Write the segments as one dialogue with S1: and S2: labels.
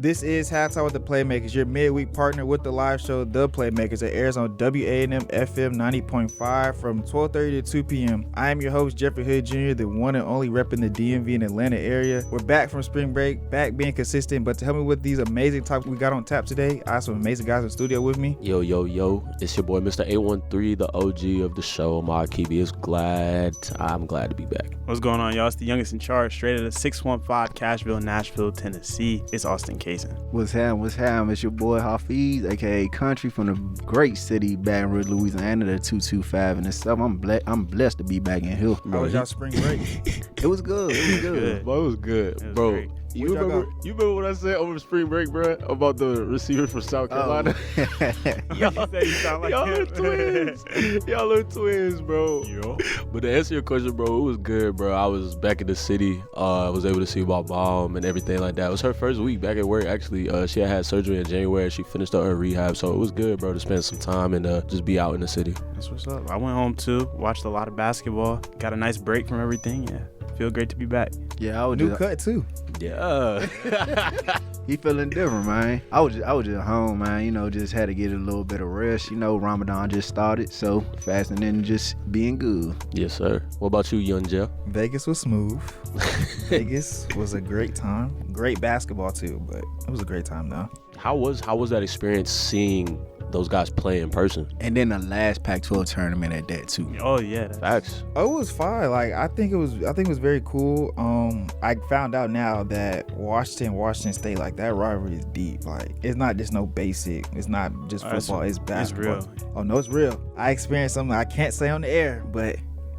S1: This is Halftime with the Playmakers, your midweek partner with the live show, The Playmakers. It airs on WANM-FM 90.5 from 12:30 to 2 p.m. I am your host, Jeffrey Hood Jr., the one and only repping the DMV and Atlanta area. We're back from spring break, back being consistent, but to help me with these amazing topics we got on tap today, I have some amazing guys in the studio with me.
S2: Yo, it's your boy, Mr. 813, the OG of the show. My Kibi is I'm glad to be back.
S3: What's going on, y'all? It's the youngest in charge, straight out of 615 Cashville, Nashville, Tennessee. It's Austin Kaysen.
S4: What's happening? It's your boy Hafiz, aka Country, from the great city Baton Rouge, Louisiana, the 225 and stuff. I'm blessed to be back in here.
S1: How was y'all spring break?
S4: It was good.
S2: Bro, it was good. Bro.
S3: Great.
S2: You remember what I said over spring break, bro, about the receiver from South Carolina?
S3: Y'all said you sound like
S2: y'all
S3: him.
S2: are twins. Y'all are twins, bro.
S3: Yo.
S2: But to answer your question, bro, it was good, bro. I was back in the city. I was able to see my mom and everything like that. It was her first week back at work, actually. She had surgery in January. She finished up her rehab, so it was good, bro, to spend some time and just be out in the city.
S3: That's what's up. I went home, too. Watched a lot of basketball. Got a nice break from everything. Yeah. Feel great to be back.
S4: Yeah, I was
S1: New cut, too.
S2: Yeah.
S4: He feeling different, man. I was just home, man. You know, just had to get a little bit of rest. You know, Ramadan just started, so fasting and just being good.
S2: Yes, sir. What about you, young Jeff?
S1: Vegas was smooth. Vegas was a great time. Great basketball, too, but it was a great time, though.
S2: How was that experience seeing those guys play in person?
S4: And then the last Pac-12 tournament at that, too.
S3: Oh, yeah.
S2: Facts.
S1: Oh, it was fine. Like, I think it was very cool. I found out now that Washington State, like, that rivalry is deep. Like, it's not just no basic. It's not just football. It's basketball.
S3: It's real.
S1: Oh no, it's real. I experienced something I can't say on the air, but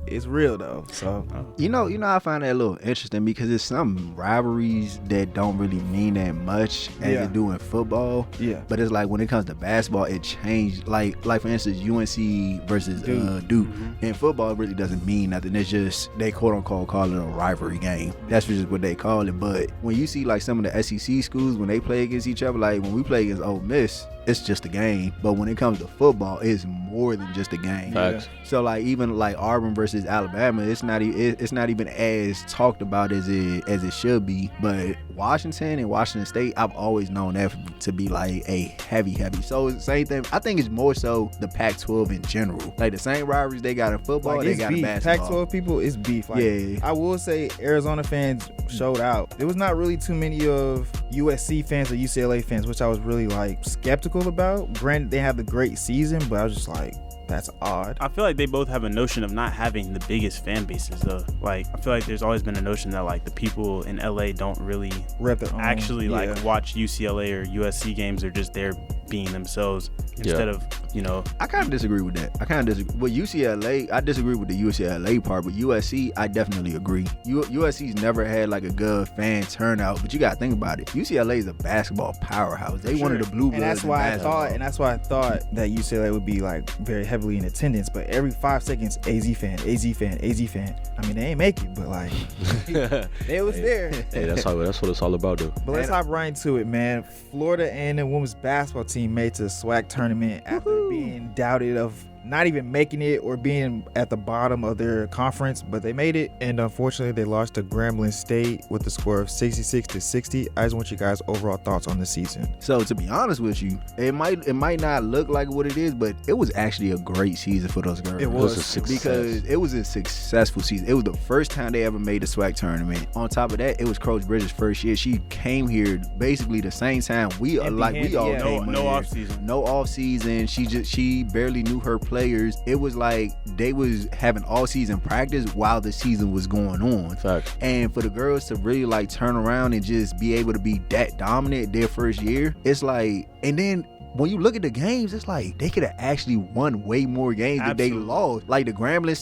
S1: it's real though. So
S4: you know, I find that a little interesting because there's some rivalries that don't really mean that much as they do in football.
S1: Yeah.
S4: But it's like when it comes to basketball, it changed. Like for instance, UNC versus Duke.
S3: Mm-hmm.
S4: In football, it really doesn't mean nothing. It's just they quote unquote call it a rivalry game. That's just what they call it. But when you see like some of the SEC schools when they play against each other, like when we play against Ole Miss, it's just a game. But when it comes to football, it's more than just a game.
S2: Facts.
S4: So like even like Auburn versus Alabama, it's not even as talked about as it should be. But Washington and Washington State, I've always known that to be like a heavy. So it's the same thing. I think it's more so the Pac-12 in general. Like the same rivalries they got in football,
S1: like,
S4: they got in basketball.
S1: Pac-12 people, it's beef. Like,
S4: yeah.
S1: I will say Arizona fans showed out. There was not really too many of USC fans or UCLA fans, which I was really like skeptical about. Granted, they have the great season, but I was just like, that's odd.
S3: I feel like they both have a notion of not having the biggest fan bases, though. Like, I feel like there's always been a notion that, like, the people in LA don't really
S1: rep their own.
S3: Actually, like, watch UCLA or USC games. They're just there being themselves instead of, you know.
S4: I kind of disagree with that. With UCLA, I disagree with the UCLA part, but USC, I definitely agree. USC's never had, like, a good fan turnout, but you got to think about it. UCLA is a basketball powerhouse. They one of the blue bloods.
S1: And that's why I thought that UCLA would be, like, very heavily in attendance, but every 5 seconds, AZ fan. I mean, they ain't make it, but like they was there.
S2: Hey, that's what it's all about, though.
S1: But let's hop right into it, man. Florida A&M women's basketball team made to the SWAC tournament after being doubted of not even making it or being at the bottom of their conference, but they made it, and unfortunately they lost to Grambling State with the score of 66-60. I just want you guys' overall thoughts on the season.
S4: So to be honest with you, it might not look like what it is, but it was actually a great season for those girls.
S1: It was
S2: a success.
S4: Because it was a successful season. It was the first time they ever made the SWAC tournament. On top of that, it was Coach Bridges' first year. She came here basically the same time we all came
S3: no
S4: here.
S3: off season.
S4: No off season. She barely knew her players. It was like they was having all season practice while the season was going on.
S2: Fact.
S4: And for the girls to really like turn around and just be able to be that dominant their first year, it's like, and then when you look at the games, it's like they could have actually won way more games than they lost. Like the Grambling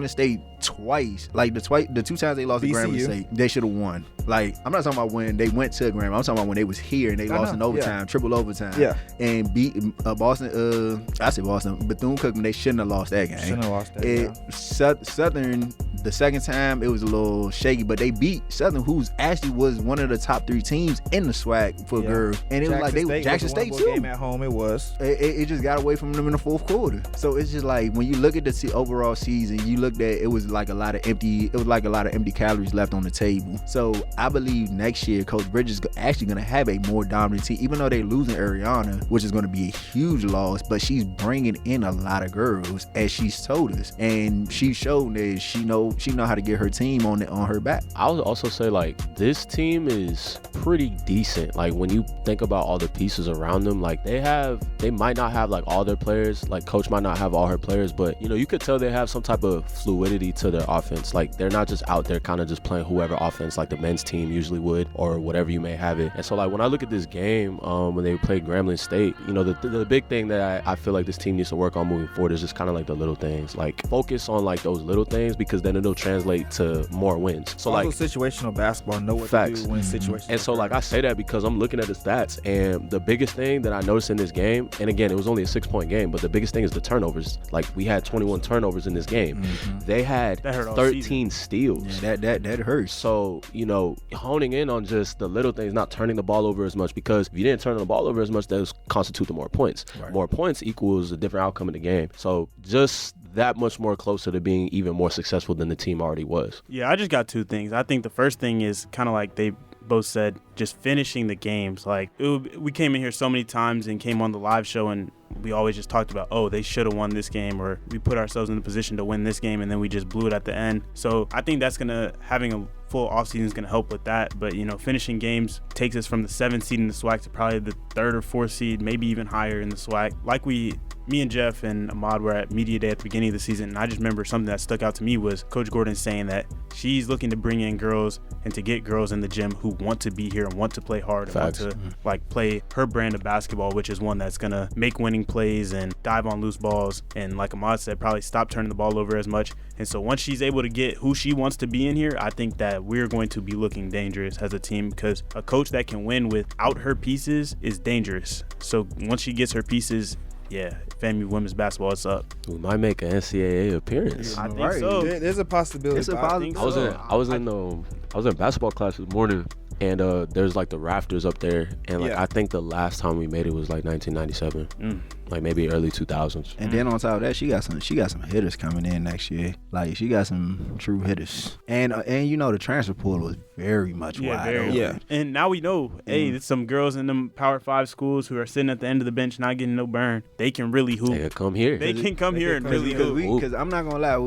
S4: State twice. Like the two times they lost to Grambling State, they should have won. Like, I'm not talking about when they went to Grambling. I'm talking about when they was here and they lost in overtime, triple overtime.
S1: Yeah.
S4: And beat Boston. I said Boston. Bethune-Cookman, they shouldn't have lost that game. Southern, the second time, it was a little shaky, but they beat Southern, who's actually was one of the top 3 teams in the SWAC for girls. And it was like Jackson State too.
S1: Game at home,
S4: it just got away from them in the fourth quarter. So it's just like when you look at the overall season, you looked at it was like a lot of empty calories left on the table. So I believe next year Coach Bridges is actually going to have a more dominant team, even though they're losing Ariana, which is going to be a huge loss, but she's bringing in a lot of girls, as she's told us, and she's shown that she know how to get her team on her back.
S2: I would also say like this team is pretty decent. Like when you think about all the pieces around them, like they might not have like all their players, like coach might not have all her players, but you know, you could tell they have some type of fluidity to their offense. Like they're not just out there kind of just playing whoever offense like the men's team usually would, or whatever you may have it. And so like when I look at this game, when they played Grambling State, you know, the big thing that I feel like this team needs to work on moving forward is just kind of like the little things. Like focus on like those little things, because then it'll translate to more wins. So
S1: also
S2: like
S1: situational basketball, know what
S2: facts.
S1: to do when situations.
S2: And so like I say that because I'm looking at the stats, and the biggest thing that I noticed in this game, and again it was only a 6-point game, but the biggest thing is the turnovers. Like we had 21 turnovers in this game. They had 13 steals.
S4: Yeah, that hurts.
S2: So, you know, honing in on just the little things, not turning the ball over as much, because if you didn't turn the ball over as much, that constitute the more points. Right. More points equals a different outcome in the game. So just that much more closer to being even more successful than the team already was.
S3: Yeah, I just got two things. I think the first thing is kind of like they both said, just finishing the games. Like we came in here so many times and came on the live show, and we always just talked about, oh, they should have won this game, or we put ourselves in the position to win this game, and then we just blew it at the end. So I think that's having a full offseason is going to help with that. But, you know, finishing games takes us from the 7th seed in the SWAC to probably the 3rd or 4th seed, maybe even higher in the SWAC. Like me and Jeff and Ahmad were at Media Day at the beginning of the season, and I just remember something that stuck out to me was Coach Gordon saying that she's looking to bring in girls and to get girls in the gym who want to be here and want to play hard and
S2: Facts.
S3: want to like play her brand of basketball, which is one that's going to make winning plays and dive on loose balls, and like Ahmad said, probably stop turning the ball over as much. And so once she's able to get who she wants to be in here, I think that we're going to be looking dangerous as a team, because a coach that can win without her pieces is dangerous. So once she gets her pieces, yeah, FAMU women's basketball is up.
S2: We might make an NCAA appearance.
S3: I think so.
S1: There's a possibility.
S4: It's a possibility.
S2: I was in basketball class this morning, and there's like the rafters up there, and like I think the last time we made it was like 1997. Like maybe early 2000s.
S4: And then on top of that, she got some hitters coming in next year. Like she got some true hitters. And you know, the transfer portal was very much wide open.
S3: Yeah. And now we know, hey, there's some girls in them Power 5 schools who are sitting at the end of the bench not getting no burn. They can really hoop.
S2: They can come here.
S3: They can come here and really hoop.
S4: Because I'm not gonna lie,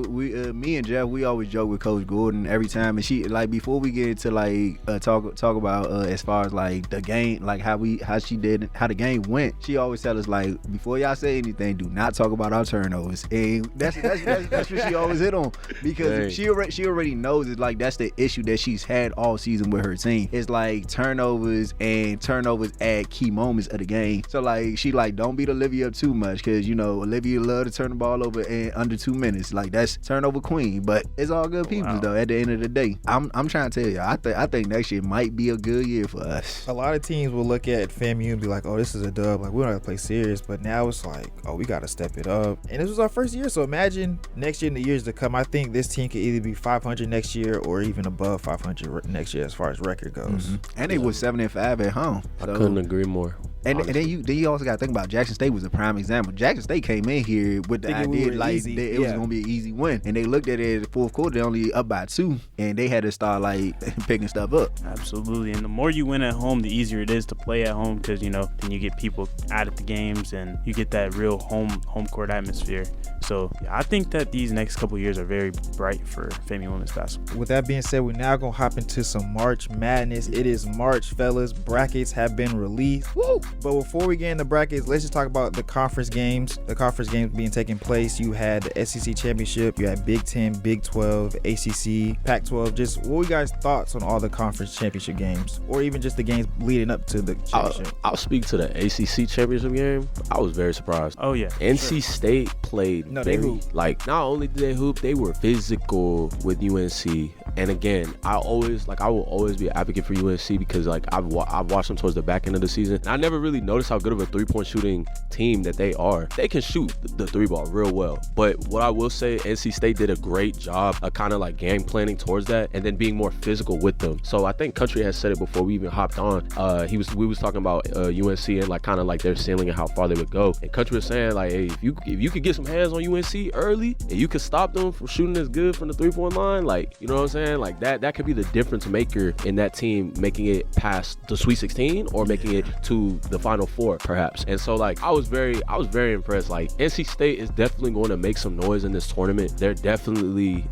S4: me and Jeff, we always joke with Coach Gordon every time, and she like before we get into like talk about as far as like the game, like how the game went. She always tell us like, before y'all say anything, do not talk about our turnovers, and that's what she always hit on, because she already knows it's like that's the issue that she's had all season with her team. It's like turnovers at key moments of the game. So like she like, don't beat Olivia up too much, because you know Olivia love to turn the ball over in under 2 minutes. Like that's turnover queen. But it's all good people though. At the end of the day, I'm trying to tell you, I think next year might be a good year for us.
S1: A lot of teams will look at FAMU and be like, oh, this is a dub, like we don't have to play serious. But now it's like, oh, we got to step it up. And this was our first year, so imagine next year and the years to come. I think this team could either be 500 next year or even above 500 next year as far as record goes.
S4: And they was 7-5 at home.
S2: I couldn't agree more.
S4: And then you also got to think about Jackson State was a prime example. Jackson State came in here with the idea like it was going to be an easy win, and they looked at it at the fourth quarter, they only up by 2, and they had to start like picking stuff up.
S3: Absolutely. And the more you win at home, the easier it is to play at home, because you know then you get people out at the games and you get that real home court atmosphere. So yeah, I think that these next couple of years are very bright for FAMU women's basketball.
S1: With that being said, we're now gonna hop into some March Madness. It is March, fellas. Brackets have been released. Woo! But before we get into brackets, let's just talk about the conference games. The conference games being taken place. You had the SEC Championship. You had Big 10, Big 12, ACC, Pac-12. Just what were you guys' thoughts on all the conference championship games, or even just the games leading up to the championship?
S2: I'll speak to the ACC Championship game. I was very surprised.
S3: Oh yeah.
S2: NC State played
S1: they hooped.
S2: Like not only did they hoop, they were physical with UNC. And again, I will always be an advocate for UNC because like I've watched them towards the back end of the season. And I never really noticed how good of a 3-point shooting team that they are. They can shoot the 3-ball real well. But what I will say, NC State did a great job of kind of like game planning towards that and then being more physical with them. So I think Country has said it before we even hopped on. We was talking about UNC and like kind of like their ceiling and how far they would go. And Country was saying like, hey, if you could get some hands on UNC early and you could stop them from shooting as good from the 3-point line, like, you know what I'm saying? Like that could be the difference maker in that team, making it past the Sweet 16 or making it to the Final Four perhaps. And so like I was very impressed. Like NC State is definitely going to make some noise in this tournament. They're definitely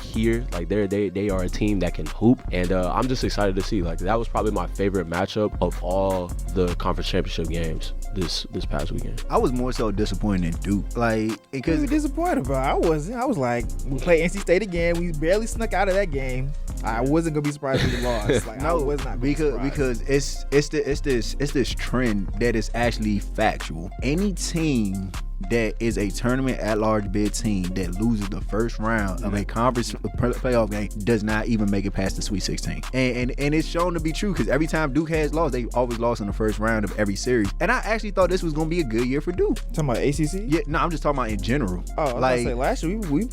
S2: here. Like they are a team that can hoop, and I'm just excited to see. Like that was probably my favorite matchup of all the conference championship games this past weekend.
S4: I was more so disappointed in Duke. Like because
S1: you were disappointed, bro. I wasn't. I was like, we play NC State again. We barely snuck out of that game. I wasn't gonna be surprised if we lost. Like,
S4: no,
S1: I was not
S4: because it's this trend that is actually factual. Any team that is a tournament at large bid team that loses the first round of a conference playoff game does not even make it past the Sweet 16. And it's shown to be true because every time Duke has lost, they always lost in the first round of every series. And I actually thought this was going to be a good year for Duke.
S1: Talking about ACC?
S4: Yeah, no, I'm just talking about in general.
S1: Oh, like say, last year we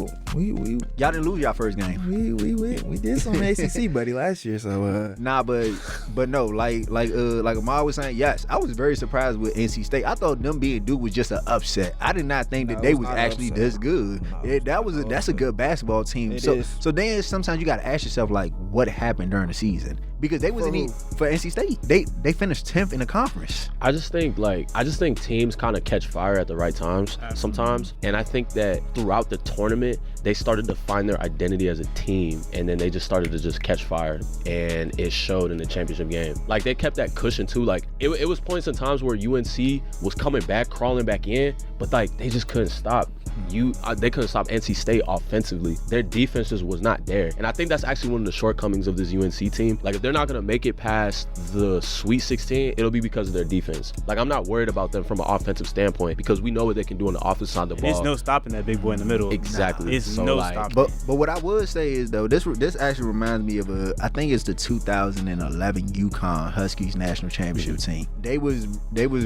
S4: y'all didn't lose y'all first game.
S1: We did some ACC, buddy, last year. So
S4: nah, but no, like Ahmad was saying, yes, I was very surprised with NC State. I thought them being Duke was just an upset. I did not think that they was actually this good. That's a good basketball team. So then sometimes you got to ask yourself like, what happened during the season? Because they wasn't even for NC State. They finished 10th in the conference.
S2: I just think teams kind of catch fire at the right times sometimes, and I think that throughout the tournament they started to find their identity as a team, and then they just started to just catch fire, and it showed in the championship game. Like they kept that cushion too. Like it was points and times where UNC was coming back, crawling back in, but like they just couldn't stop. They couldn't stop NC State offensively. Their defense just was not there, and I think that's actually one of the shortcomings of this UNC team. Like if they're not gonna make it past the Sweet 16, it'll be because of their defense. Like I'm not worried about them from an offensive standpoint because we know what they can do on the offensive side of the ball.
S3: There's no stopping that big boy in the middle.
S2: Exactly.
S3: It's so no stopping.
S4: But what I would say is though, this actually reminds me of I think it's the 2011 UConn Huskies national championship team. They was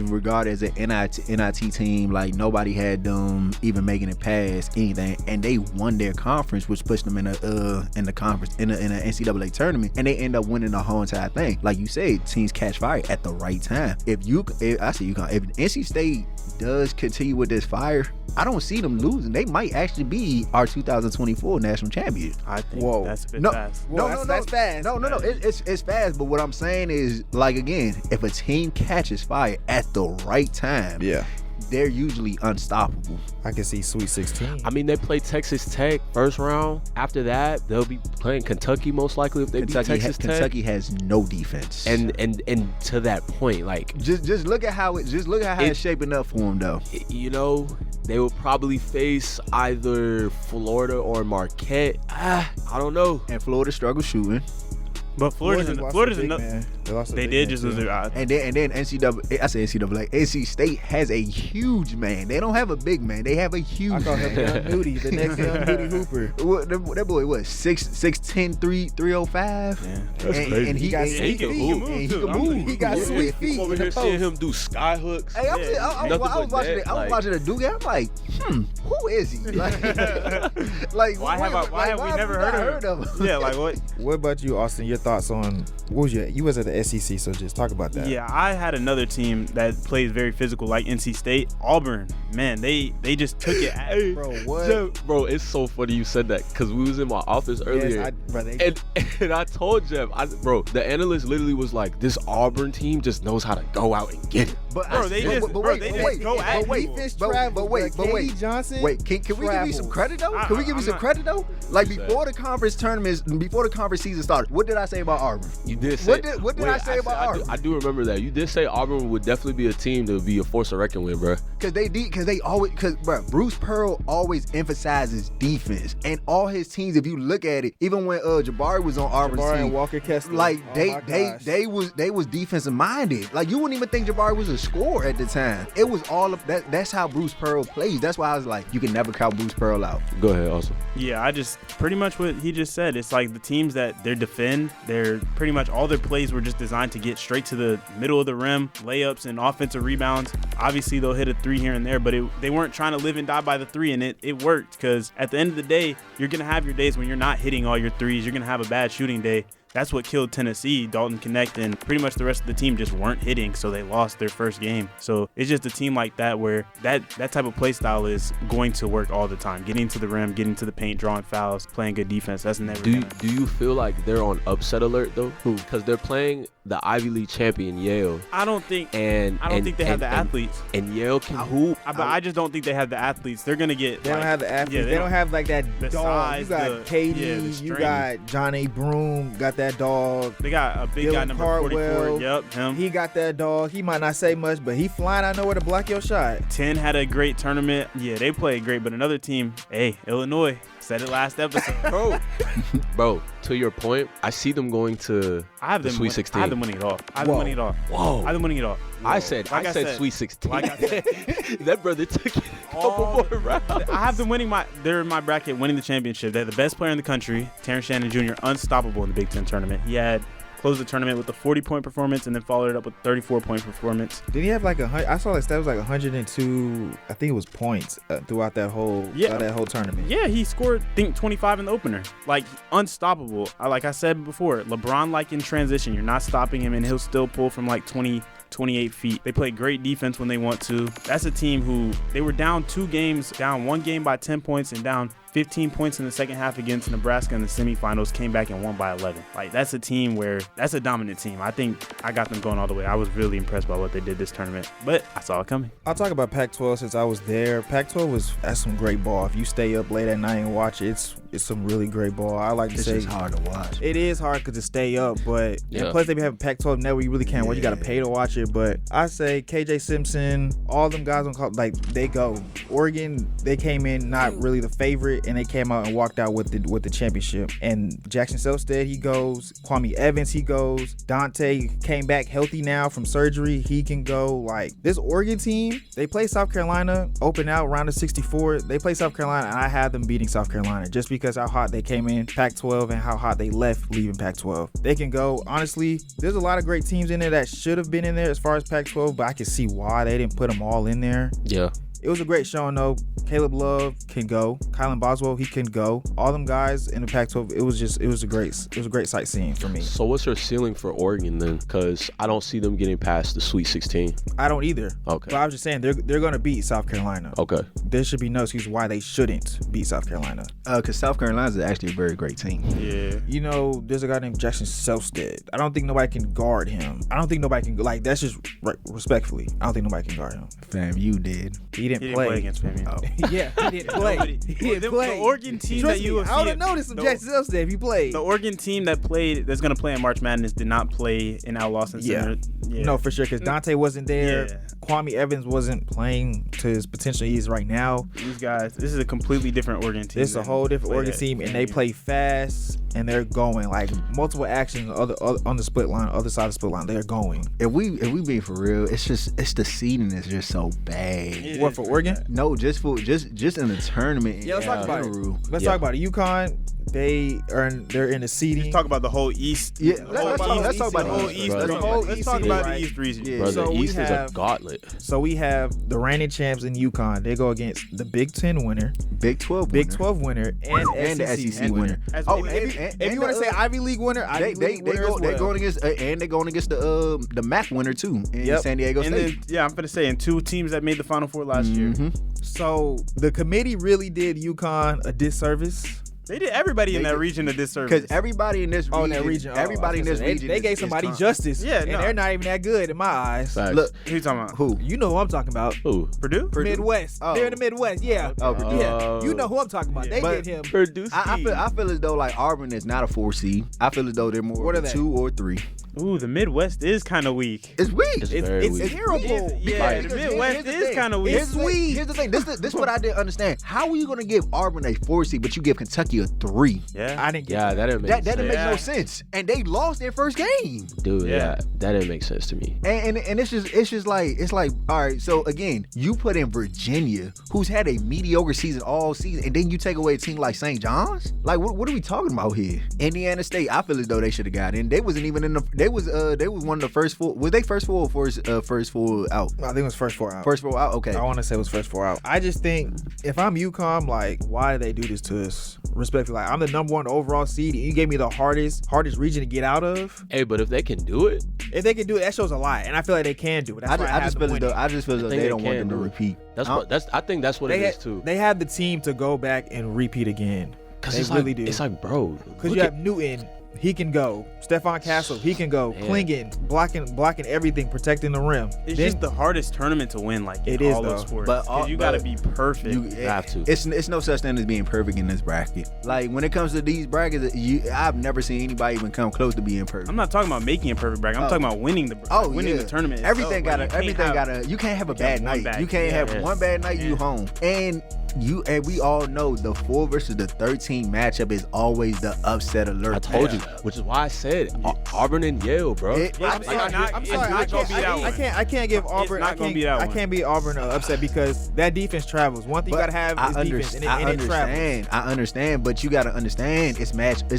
S4: regarded as an NIT team. Like nobody had them even making it past anything, and they won their conference, which pushed them in the conference in the NCAA tournament, and they end up winning the whole entire thing. Like you said, teams catch fire at the right time. If NC State does continue with this fire, I don't see them losing. They might actually be our 2024 national champion.
S3: I think that's a bit fast.
S1: That's fast.
S4: No. It's fast. But what I'm saying is, like again, if a team catches fire at the right time, they're usually unstoppable.
S1: I can see Sweet 16.
S2: I mean, they play Texas Tech first round. After that, they'll be playing Kentucky most likely if they beat Texas Tech.
S4: Kentucky has no defense.
S2: And to that point, like
S4: just look at how it's shaping up for them though.
S2: You know, they will probably face either Florida or Marquette. I don't know.
S4: And Florida struggles shooting.
S3: But Florida's enough. They did just lose their odds.
S4: And then NC State has a huge man. They don't have a big man. They have a huge
S1: I call him Young Moody, the next Young Moody Hooper.
S4: That boy, what, 6'10", 305?
S2: Yeah. That's crazy.
S4: And he can move. He got sweet feet.
S2: Over here seeing him do sky hooks.
S4: Hey, I was watching a Duke game. I'm like, who is he? Like
S3: why have we never heard of him? Yeah, like what?
S1: What about you, Austin? Your thoughts on you was at the SEC, so just talk about that.
S3: Yeah, I had another team that plays very physical like NC State. Auburn, man, they just took it.
S2: Hey, bro, what? Jeff, bro, it's so funny you said that because we was in my office earlier, and I told Jeff, the analyst literally was like, this Auburn team just knows how to go out and get it.
S4: But wait,
S1: Johnson.
S4: Wait, can we give you some credit though? Like before the conference season started, what did I say? say about Auburn?
S2: You did say.
S4: What did I say about Auburn?
S2: I do remember that. You did say Auburn would definitely be a team to be a force to reckon with, bro.
S4: Because Bruce Pearl always emphasizes defense, and all his teams, if you look at it, even when Jabari was on Auburn's
S1: Jabari
S4: team,
S1: and Walker Kessler,
S4: like they was defensive minded. Like you wouldn't even think Jabari was a scorer at the time. It was all of that. That's how Bruce Pearl plays. That's why I was like, you can never count Bruce Pearl out.
S2: Go ahead, also.
S3: Yeah, I just pretty much what he just said. It's like the teams that they're defend, they're pretty much all their plays were just designed to get straight to the middle of the rim, layups and offensive rebounds. Obviously, they'll hit a three here and there, but they weren't trying to live and die by the three, and it worked because at the end of the day, you're going to have your days when you're not hitting all your threes. You're going to have a bad shooting day. That's what killed Tennessee. Dalton Connect and pretty much the rest of the team just weren't hitting, so they lost their first game. So it's just a team like that where that type of play style is going to work all the time. Getting to the rim, getting to the paint, drawing fouls, playing good defense. That's never
S2: Do you feel like they're on upset alert though? Because they're playing the Ivy League champion Yale.
S3: I don't think they have the athletes.
S2: And Yale can hoop.
S3: But I just don't think they have the athletes. They're gonna get.
S1: They don't have the athletes.
S3: Yeah,
S1: they don't have like that
S3: the
S1: dog.
S3: size,
S1: You got KD. You got Johnny Broom. Got that dog.
S3: They got a big guy, number 44. Yep, him.
S1: He got that dog. He might not say much, but he flying out nowhere to block your shot.
S3: 10 had a great tournament. Yeah, they played great, but another team, Illinois. Said it last episode.
S2: Bro, to your point, I see them going to the Sweet 16.
S3: I have them winning it all. I have them winning it all.
S2: I said Sweet 16.
S3: Like I said,
S2: that brother took it a couple more rounds.
S3: I have them they're in my bracket winning the championship. They're the best player in the country. Terrence Shannon Jr., unstoppable in the Big Ten tournament. He had closed the tournament with a 40-point performance and then followed it up with a 34-point performance.
S1: Did he have like I saw like that was like 102, I think it was points throughout that whole tournament.
S3: Yeah, he scored, I think, 25 in the opener. Like, unstoppable. Like I said before, LeBron, like in transition, you're not stopping him and he'll still pull from like 28 feet. They play great defense when they want to. That's a team who they were down one game by 10 points and down 15 points in the second half against Nebraska in the semifinals, came back and won by 11. Like, that's a team that's a dominant team. I think I got them going all the way. I was really impressed by what they did this tournament, but I saw it coming.
S1: I'll talk about Pac-12 since I was there. Pac-12 that's some great ball. If you stay up late at night and watch it, it's some really great ball. I like to say
S4: it's hard to watch.
S1: It is hard because to stay up, but and plus they be having Pac-12 network. You really can't watch. You got to pay to watch it. But I say KJ Simpson, all them guys on call, like they go. Oregon, they came in not really the favorite, and they came out and walked out with the championship. And Jackson Selstead, he goes. Kwame Evans, he goes. Dante came back healthy now from surgery. He can go. Like this Oregon team, they play South Carolina, open out round of 64. They play South Carolina, and I had them beating South Carolina just because how hot they came in Pac-12 and how hot they left leaving Pac-12. They can go. Honestly, there's a lot of great teams in there that should have been in there as far as Pac-12, but I can see why they didn't put them all in there.
S2: Yeah.
S1: It was a great showing though. Caleb Love can go. Kylan Boswell, he can go. All them guys in the Pac-12, it was a great sightseeing for me.
S2: So what's your ceiling for Oregon then? Because I don't see them getting past the Sweet 16.
S1: I don't either.
S2: Okay.
S1: But I was just saying they're going to beat South Carolina.
S2: Okay.
S1: There should be no excuse why they shouldn't beat South Carolina.
S4: Because South Carolina is actually a very great team.
S3: Yeah.
S1: You know, there's a guy named Jackson Selstead. I don't think nobody can guard him. I don't think nobody can, like, that's just respectfully. I don't think nobody can guard him.
S4: FAMU did.
S1: He didn't play
S3: against FAMU.
S1: Oh. Yeah, he didn't play. He didn't play.
S3: The Oregon team
S1: Trust
S3: that
S1: me,
S3: you
S1: I would have noticed some Jackson Selstead if he played.
S3: The Oregon team that's going to play in March Madness did not play in Al Lawson Center. Yeah.
S1: No, for sure, because Dante wasn't there.
S3: Yeah.
S1: Kwame Evans wasn't playing to his potential he is right now.
S3: These guys, this is a completely different Oregon team.
S1: This is a whole different Oregon team, and they play fast, and they're going like multiple actions on the split line, other side of the split line. They're going.
S4: If we be for real, it's the seeding is just so bad.
S1: What for Oregon?
S4: No, just in the tournament.
S1: Yeah, let's talk about it. Let's talk about it. UConn, they're in the seeding.
S3: Let's talk about the whole East.
S4: Yeah, let's talk about the whole East.
S3: Let's talk about the East region.
S2: Yeah. Bro,
S1: So
S2: the East is a
S1: have-
S2: gauntlet.
S1: So we have the reigning champs in UConn. They go against the Big Ten winner,
S4: Big 12
S1: Big 12 winner, and the SEC winner. If you want to say Ivy League winner, Ivy League winner as well.
S4: They're going against the MAC winner too in San Diego State.
S3: I'm going to say, and two teams that made the Final Four last year.
S1: So the committee really did UConn a disservice
S3: They did everybody in that region a disservice.
S4: Because everybody in this region, everybody in this region,
S1: they gave somebody justice.
S3: Yeah,
S1: and they're not even that good in my eyes.
S2: Facts.
S4: Look,
S3: Who you talking about?
S4: who?
S1: You know who I'm talking about.
S2: Who?
S3: Purdue?
S1: Midwest.
S4: Oh.
S1: They're in the Midwest. Yeah.
S4: Oh, Purdue.
S1: Yeah. You know who I'm talking about.
S3: Yeah.
S1: They gave him.
S2: Purdue.
S4: I feel as though like Auburn is not a 4 seed. I feel as though they're more
S1: What
S4: of
S1: are
S4: a
S1: they?
S4: 2 or 3.
S3: Ooh, the Midwest is kind of weak.
S4: It's weak.
S2: It's very weak.
S1: terrible.
S3: Yeah, the Midwest is kind of weak.
S4: Here's the thing. This is what I didn't understand. How are you gonna give Auburn a 4 seed, but you give Kentucky a 3?
S3: Yeah.
S1: I didn't get
S2: Yeah, that didn't make
S4: That
S2: sense.
S4: didn't make no
S3: Yeah.
S4: sense. And they lost their first game.
S2: Dude,
S3: Yeah.
S2: yeah, that didn't make sense to me.
S4: And it's just like all right. So again, you put in Virginia, who's had a mediocre season all season, and then you take away a team like St. John's. Like what are we talking about here? Indiana State, I feel as though they should have got in. They wasn't even in the. They was one of the first 4. Was they first 4 or first 4 out?
S1: I think it was first 4 out.
S4: First 4 out. Okay.
S1: I want to say it was first 4 out. I just think if I'm UConn, like, why do they do this to us? Respectfully, like, I'm the number 1 overall seed, and you gave me the hardest region to get out of.
S2: Hey, but if they can do it,
S1: If they can do it, that shows a lot, and I feel like they can do it. That's why
S4: I just feel as though
S2: think
S4: they
S2: they
S4: don't want
S2: can
S4: them to
S2: do it.
S4: repeat.
S2: I think that's what it is too.
S1: They have the team to go back and repeat again.
S2: Because
S1: They
S2: it's
S1: really
S2: like,
S1: do.
S2: It's like, bro.
S1: Because
S2: look
S1: you
S2: at-
S1: have Newton, he can go. Stephon Castle, he can go.
S2: Man.
S1: Klingen, blocking everything, protecting the rim.
S3: It's
S1: Then-
S3: just the hardest tournament to win, like in
S1: It is,
S3: all
S1: though.
S3: of sports.
S4: But
S3: 'Cause you got to be perfect.
S4: You
S2: have to.
S4: It's no such thing as being perfect in this bracket. Like when it comes to these brackets, I've never seen anybody even come close to being perfect.
S3: I'm not talking about making a perfect bracket. I'm talking about winning the winning the tournament.
S4: Everything
S3: itself.
S4: gotta. You can't have a bad
S3: have one
S4: night.
S3: bad
S4: You can't
S3: game.
S4: have one bad night. You home. And we all know the 4 versus the 13 matchup is always the upset alert.
S2: I told you, which is why I said Auburn and Yale, bro.
S1: I'm sorry. I can't give Auburn.
S3: not gonna be that
S1: I
S3: one.
S1: can't be Auburn upset because that defense travels. One thing you gotta have is defense, and it travels.
S4: I understand, but you gotta understand it's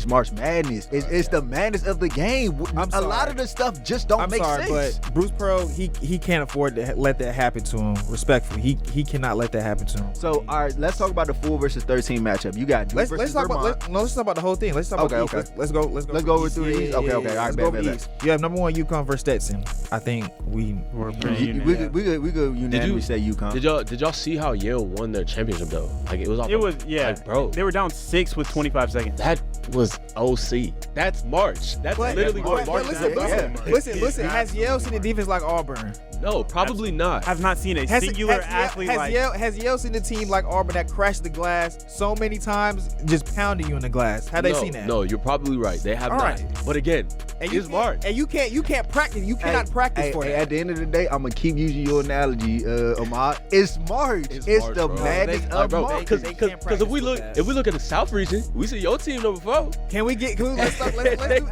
S4: March Madness. It's the madness of the game. A lot of the stuff just don't make sense.
S1: But Bruce Pearl, he can't afford to let that happen to him. Respectfully, he cannot let that happen to him.
S4: So all right, let's talk about the 4 versus 13 matchup. You got Duke
S1: Let's
S4: versus
S1: talk
S4: Vermont.
S1: about let's talk about the whole thing. Let's talk about the East.
S4: Okay.
S1: Let's go.
S4: Let's go
S1: East.
S4: through these. Okay. All right,
S1: Let's go
S4: bet.
S1: East. You have number 1 UConn versus Stetson. I think
S3: We're pretty
S4: We
S3: unanimous.
S4: could unanimously say UConn.
S2: Did y'all see how Yale won their championship though? Like it was.
S3: It was
S2: like, bro.
S3: They were down 6 with 25 seconds.
S2: That was OC. That's March. That's literally what March is about.
S1: Listen. Has Yale seen a defense like Auburn?
S2: No, probably not.
S3: Have not seen a singular athlete like.
S1: Has Yale seen a team like Auburn that crashed the glass so many times, just pounding you in the glass? Have they seen that?
S2: No, you're probably right. They have
S1: All
S2: not.
S1: right.
S2: But again,
S1: And
S2: it's March.
S1: And you can't practice. You cannot practice for
S4: Hey,
S1: that.
S4: at the end of the day, I'm gonna keep using your analogy, Ahmad. It's March. It's
S2: March,
S4: the
S2: bro.
S4: madness of
S2: bro,
S4: March.
S2: because
S1: They can't
S2: if we
S1: practice
S2: look
S1: with that.
S2: if we look at the South region, we see your team number 4.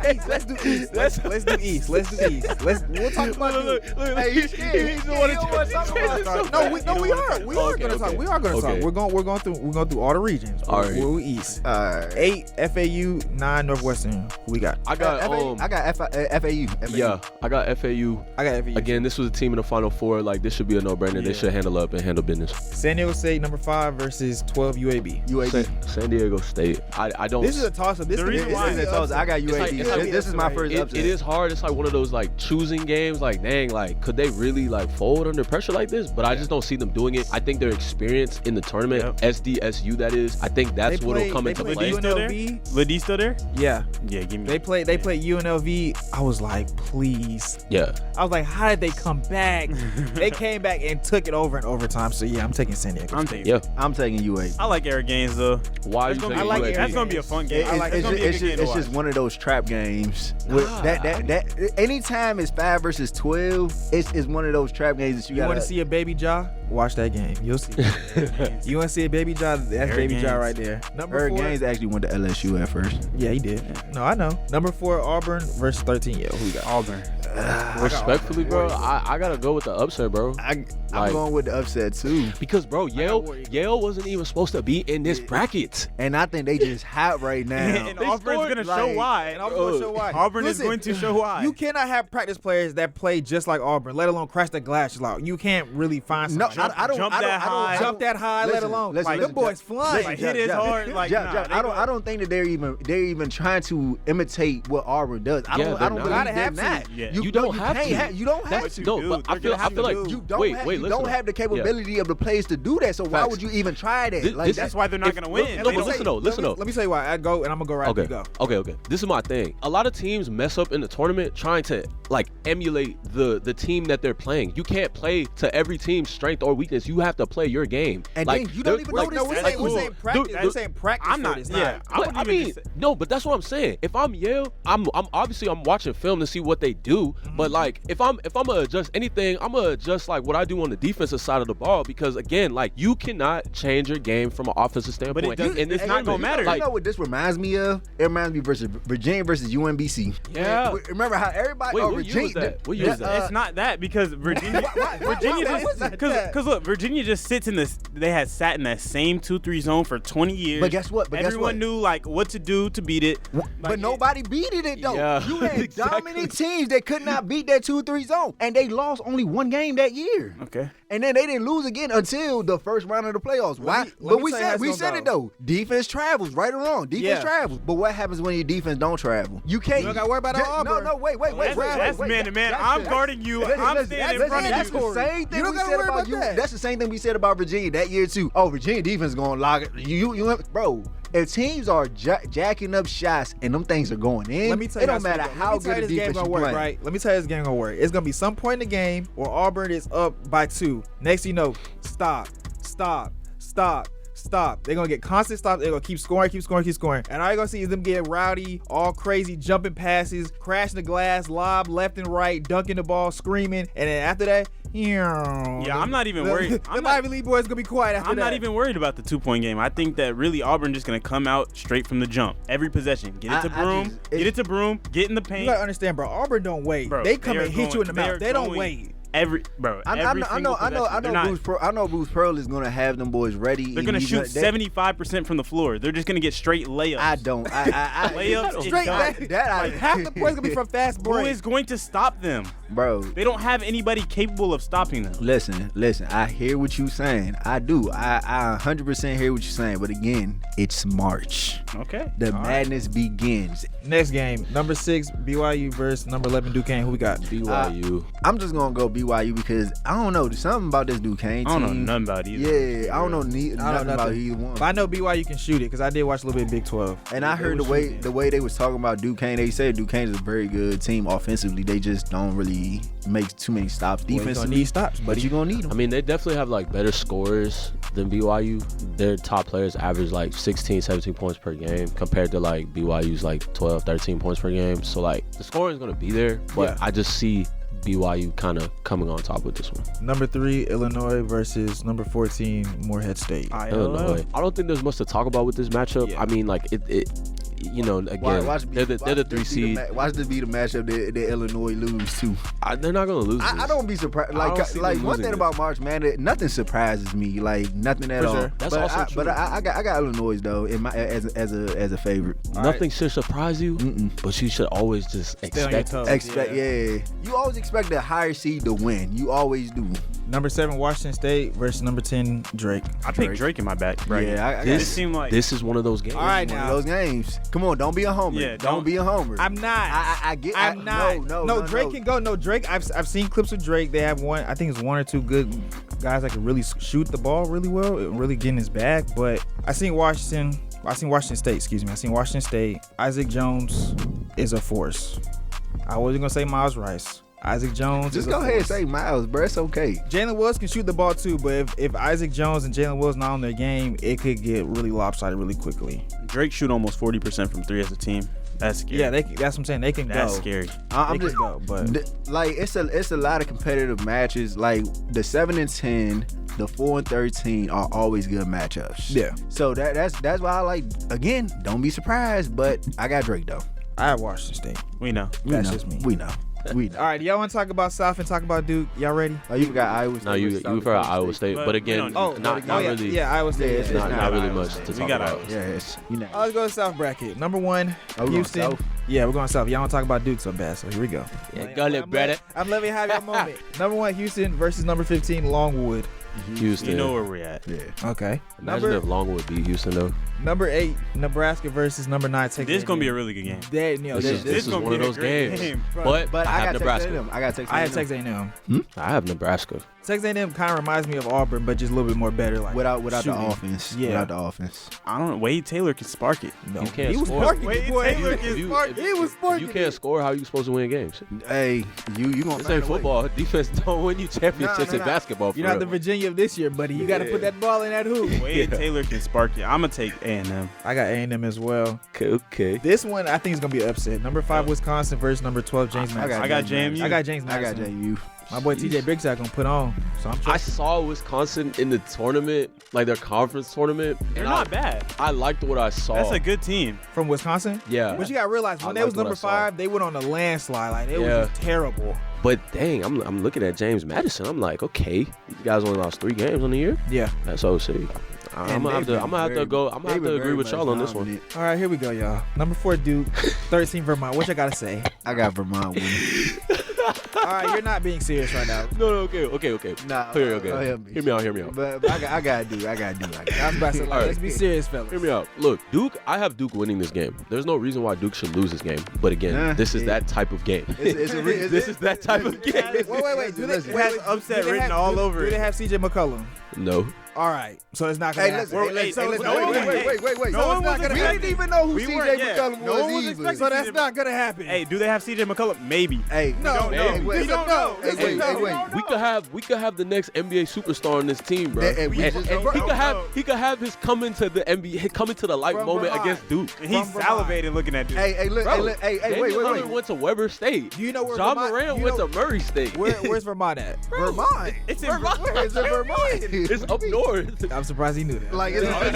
S1: Let's do East. Let's do East. We'll talk about
S2: Look,
S1: Duke.
S2: hey,
S4: He's scared.
S2: He don't want to
S4: wanna talk about it.
S1: No, we are going to talk. We are going to talk.
S2: Okay.
S1: We're going through all the regions.
S2: All right.
S1: We're East.
S4: All right.
S1: 8 FAU, 9 Northwestern. Who we got?
S2: I got
S4: I got FAU.
S2: yeah, I got FAU.
S1: I got FAU.
S2: Again, this was a team in the Final Four. Like this should be a no-brainer. They should handle up and handle business.
S1: San Diego State, number 5 versus 12 UAB.
S4: UAB.
S2: San Diego State. I don't.
S1: This is a toss-up. This
S3: The reason
S1: is
S3: why-
S1: an upset.
S4: I got
S2: It's like-
S4: UAB.
S2: it's like-
S4: This is my first upset.
S2: It is hard. It's like one of those like choosing games. Like dang, like could they really like fold under pressure like this? But I just don't see them doing it. I think their experience in the tournament, SDSU that is, I think that's what'll come into
S1: They
S2: play.
S1: played UNLV.
S3: Liddy still there?
S1: Yeah,
S3: Yeah, give me.
S1: they played UNLV. I was like, please.
S2: Yeah,
S1: I was like, how did they come back? They came back and took it over in overtime. So yeah, I'm taking San Diego.
S3: I'm taking.
S2: yeah.
S4: I'm taking UAB.
S3: I like Eric Gaines though.
S2: Why are you
S3: That's gonna
S2: taking
S3: be-
S1: I like
S2: UAB?
S1: Eric
S3: That's gonna be a fun game. I like. It's gonna be a good game to
S4: It's just
S3: watch.
S4: one of those trap games. With that anytime it's 5 versus 12, it's one of those trap games that you
S1: You want
S4: gotta
S1: to see a baby jaw? Watch that game. You'll see. You want to see a baby jaw? That's
S3: Eric
S1: baby jaw
S3: Gaines.
S1: right there. Number
S4: Eric
S1: 4.
S4: Gaines actually went to LSU at first.
S1: Yeah, he did. No, I know. Number 4, Auburn versus 13. Yeah, who we got?
S3: Auburn.
S2: Respectfully, bro, I gotta go with the upset, bro.
S4: I'm
S2: Like-
S4: going with the upset too.
S2: Because bro,
S1: Warriors.
S2: Yale wasn't even supposed to be in this bracket.
S4: And I think they just hot right now.
S3: And
S2: They
S3: Auburn's
S2: scored,
S3: gonna show
S4: like-
S3: why.
S1: And Auburn's going to show why.
S3: Auburn
S1: Listen,
S3: is going to show why.
S1: You cannot have practice players that play just like Auburn, let alone crash the glass. Like, you can't really find some
S3: jump that high.
S1: Jump that high, let alone.
S4: Listen,
S1: Them boys flying.
S3: Like, hit as hard. Like,
S4: I don't think that they're even trying to imitate what Auburn does. I don't believe they're not.
S3: Yeah.
S4: You
S2: don't have to.
S4: You don't have to.
S2: No, but I feel like
S4: you don't have the capability of the players to do that. So why would you even try that?
S3: That's why they're not going to win.
S2: No, but listen though.
S1: Let me tell you why. I go and I'm gonna go right after you go.
S2: Okay. This is my thing. A lot of teams mess up in the tournament trying to like emulate the team that they're playing. You can't play to every team's strength or weakness. You have to play your game.
S4: And then you don't even know this.
S1: We're saying practice. I'm saying practice.
S3: I'm not.
S2: I mean, no, but that's what I'm saying. If I'm Yale, I'm obviously I'm watching film to see what they do. But like if I'm gonna adjust anything, I'm gonna adjust like what I do on the defensive side of the ball, because again, like you cannot change your game from an offensive standpoint.
S3: But it's not gonna matter.
S4: You know what this reminds me of? It reminds me versus Virginia versus UMBC.
S2: Yeah.
S4: Remember how everybody?
S2: Wait, what year was that? What year was that?
S3: It's not that, because Virginia because look, Virginia just sits in this. They had sat in that same 2-3 zone for 20 years.
S4: But guess what?
S3: Everyone knew like what to do to beat it.
S4: But nobody beat it though.
S2: Yeah,
S4: you had dominant teams that could not beat that 2-3 zone, and they lost only one game that year.
S3: Okay.
S4: And then they didn't lose again until the first round of the playoffs. Why? But we said it though. Defense travels, right or wrong. Defense travels. But what happens when your defense don't travel? You can't.
S1: You don't got to worry about Auburn.
S4: No, wait.
S3: That's man to man. I'm guarding you. I'm standing in front of you.
S4: That's the same thing we said about you.
S1: That.
S4: That's the same thing we said about Virginia that year too. Oh, Virginia defense gonna lock it. You, bro. If teams are jacking up shots and them things are going in,
S1: let me tell you,
S4: it don't matter how good the defense you
S1: work,
S4: playing.
S1: right? Let me tell you this game gonna work. It's gonna be some point in the game where Auburn is up by 2. Next thing you know, stop. They're gonna get constant stops. They're gonna keep scoring. And all you're gonna see is them getting rowdy, all crazy, jumping passes, crashing the glass, lob left and right, dunking the ball, screaming. And then after that,
S3: I'm not even worried.
S1: The Ivy League boys gonna be quiet after that.
S3: I'm not even worried about the 2-point game. I think that really Auburn just gonna come out straight from the jump. Every possession, get it to Broom, get in the paint.
S1: You gotta understand, bro. Auburn don't wait.
S3: Bro,
S1: they come and hit you in the mouth. They don't wait.
S4: I know Bruce Pearl is gonna have them boys ready.
S3: They're gonna shoot 75% from the floor. They're just gonna get straight layups.
S1: Layups straight back. Half the points gonna be from fast break.
S3: Who is going to stop them,
S4: bro?
S3: They don't have anybody capable of stopping them.
S4: Listen. I hear what you're saying. I do. I 100% hear what you're saying. But again, it's March.
S3: Okay.
S4: The madness begins.
S1: Next game, number 6 BYU versus number 11 Duquesne. Who we got?
S2: BYU.
S4: I'm just gonna go BYU because I don't know. There's something about this Duquesne team.
S3: I don't know nothing about either.
S4: Yeah, I don't know nothing about either one.
S1: But I know BYU can shoot it because I did watch a little bit of Big 12.
S4: And I heard the way they was talking about Duquesne. They said Duquesne is a very good team offensively. They just don't really make too many stops defensively.
S1: You're gonna need stops,
S4: but you're gonna need them.
S2: I mean, they definitely have like better scorers than BYU. Their top players average like 16, 17 points per game compared to like BYU's like 12, 13 points per game. So like the scoring is gonna be there, but I just see BYU kind of coming on top with this one.
S1: Number 3 Illinois versus number 14 Morehead State.
S2: Illinois. I don't think there's much to talk about with this matchup. Yeah. I mean, like it you know, again, they're the 3 seed.
S4: Watch this be the matchup that Illinois lose to.
S2: They're not gonna lose.
S4: I don't be surprised. Like one thing about March Madness, nothing surprises me. Like nothing at all.
S2: Sure. That's also true.
S4: But I got Illinois though as a favorite.
S2: Nothing should surprise you, but you should always just expect.
S4: You always expect the higher seed to win. You always do.
S1: Number 7 Washington State versus number 10 Drake.
S3: I picked Drake in my back. Right.
S4: Yeah,
S2: this is one of those games.
S1: All right, now
S4: those games. Come on, don't be a homer. Yeah, don't be a homer.
S1: I'm not. I'm not. No, Drake can go. No, Drake. I've seen clips of Drake. They have one. I think it's 1 or 2 good guys that can really shoot the ball really well, really get in his bag. But I seen Washington State. Isaac Jones is a force. I wasn't gonna say Miles Rice. Isaac Jones.
S4: Just go ahead and say Miles, bro. It's okay.
S1: Jalen Wills can shoot the ball too, but if Isaac Jones and Jalen Wills not on their game, it could get really lopsided really quickly.
S3: Drake shoot almost 40% from 3 as a team. That's scary.
S1: Yeah, that's what I'm saying. They can go.
S3: That's scary.
S1: They can go, but
S4: like it's a lot of competitive matches. Like the 7 and 10, the 4 and 13 are always good matchups.
S1: Yeah.
S4: So that's why I like. Again, don't be surprised, but I got Drake though.
S1: I have Washington State.
S3: We know.
S1: That's just me.
S4: We know.
S1: All right, y'all want to talk about South and talk about Duke? Y'all ready?
S4: Oh, you forgot Iowa State.
S2: No, you forgot Iowa State, but again, not really.
S1: Yeah, Iowa State.
S2: It's not really much to talk about.
S4: Yes,
S1: let's go to South bracket. Number 1, Houston. Yeah, we're going South. Y'all want to talk about Duke so bad, so here we go.
S2: Yeah, go ahead, brother.
S1: I'm letting you have your moment. Number 1, Houston versus number 15, Longwood.
S2: Houston.
S3: You know where we're at.
S4: Yeah.
S1: Okay.
S2: Imagine if Longwood beat Houston though.
S1: Number 8, Nebraska versus number 9, Texas.
S3: This is gonna be a really good game.
S2: This is
S3: gonna
S2: one
S3: be
S2: of
S3: a
S2: those
S3: great
S2: games.
S3: game.
S2: But I have Nebraska.
S4: I got Texas
S1: I have
S4: A&M.
S1: Texas A&M.
S2: I have Nebraska.
S1: Texas A&M kind of reminds me of Auburn, but just a little bit more better. Like
S4: Without
S1: shooting.
S4: the offense.
S1: Yeah.
S4: Without the offense.
S3: I don't know. Wade Taylor can spark it.
S1: No,
S2: You can't
S1: he was
S2: score.
S1: sparking
S3: Wait,
S1: it, boy.
S3: Taylor
S1: He
S3: is
S1: was sparking. He was
S2: If
S1: sparking.
S2: you can't score, how are you supposed to win games?
S4: Hey, you gonna
S2: This
S4: find
S2: ain't
S4: a way.
S2: football. Defense don't win you championships in
S4: no.
S2: basketball. For
S1: You're not the
S2: real.
S1: Virginia of this year, buddy. You got to put that ball in that hoop.
S3: Wade Taylor can spark it. I'm gonna take A&M.
S1: I got A&M as well.
S2: Okay.
S1: This one I think is gonna be an upset. Number 5 Wisconsin versus number 12 James Madison.
S3: I got JMU.
S1: I got James
S4: I got
S1: Madison.
S4: JU.
S1: My boy TJ Bigsack gonna put on. So I'm
S2: I
S1: trusting.
S2: saw Wisconsin in the tournament, like their conference tournament.
S3: They're
S2: and
S3: not bad.
S2: I liked what I saw.
S3: That's a good team.
S1: From Wisconsin.
S2: Yeah.
S1: But you gotta realize when
S2: I
S1: they was
S2: liked what
S1: number
S2: I saw.
S1: 5, they went on a landslide. Like it
S2: Yeah.
S1: was just terrible.
S2: But dang, I'm looking at James Madison. I'm like, okay, you guys only lost 3 games on the year.
S1: Yeah.
S2: That's OC. I'm gonna have to agree with y'all on this one.
S1: All right, here we go, y'all. Number 4 Duke, 13 Vermont. What you gotta say?
S4: I got Vermont winning.
S1: All right, you're not being serious right now.
S2: No, okay.
S4: Nah,
S2: Okay. Hear me out.
S4: But I gotta do.
S1: I was about to say, like,
S2: All right.
S1: let's be serious, fellas.
S2: Hear me out. Look, Duke, I have Duke winning this game. There's no reason why Duke should lose this game. But again,
S4: Nah,
S2: this is that type of game.
S4: This
S2: This is that type of game.
S1: Wait. Do they,
S4: Listen,
S3: It has upset
S1: do they
S3: written
S1: have-
S3: all
S1: do-
S3: over
S1: Do
S3: it.
S1: they have CJ McCollum?
S2: No.
S1: All right, so it's not gonna
S4: Hey,
S1: happen.
S4: listen.
S3: Wait,
S4: Hey, listen.
S3: no one-
S4: Wait.
S3: No
S1: So
S3: one
S1: it's not
S3: was
S1: gonna
S4: We
S1: happen.
S4: didn't even know who
S3: We
S4: CJ
S3: weren't- yeah.
S4: McCollum
S3: No one was
S4: was either.
S3: expecting
S1: So that's
S3: CJ
S1: not gonna happen.
S3: Hey, do they have CJ McCullough? Maybe.
S4: Hey,
S1: no,
S3: don't know.
S4: Hey, wait,
S3: We don't know.
S4: Hey, wait.
S2: We could have the next NBA superstar on this team, bro.
S4: Hey, we
S2: And
S4: just
S2: he
S4: don't
S2: could have
S3: know.
S2: he could have his come into the NBA, come into the light
S1: From
S2: moment
S1: Vermont.
S2: against Duke.
S3: And he's
S1: From Vermont.
S3: salivating looking at this.
S4: Hey, look.
S2: Bro,
S4: Hey,
S2: Damian
S4: wait.
S2: Lillard went to Weber State.
S1: Do you know where
S2: John
S1: Vermont-
S2: Moran
S1: you
S2: went
S1: know-
S2: to Murray State.
S1: Where's Vermont at?
S4: Vermont.
S3: It's in
S2: Vermont.
S4: Where is it, Vermont?
S2: It's up north.
S1: I'm surprised he knew that.
S4: Like, it's I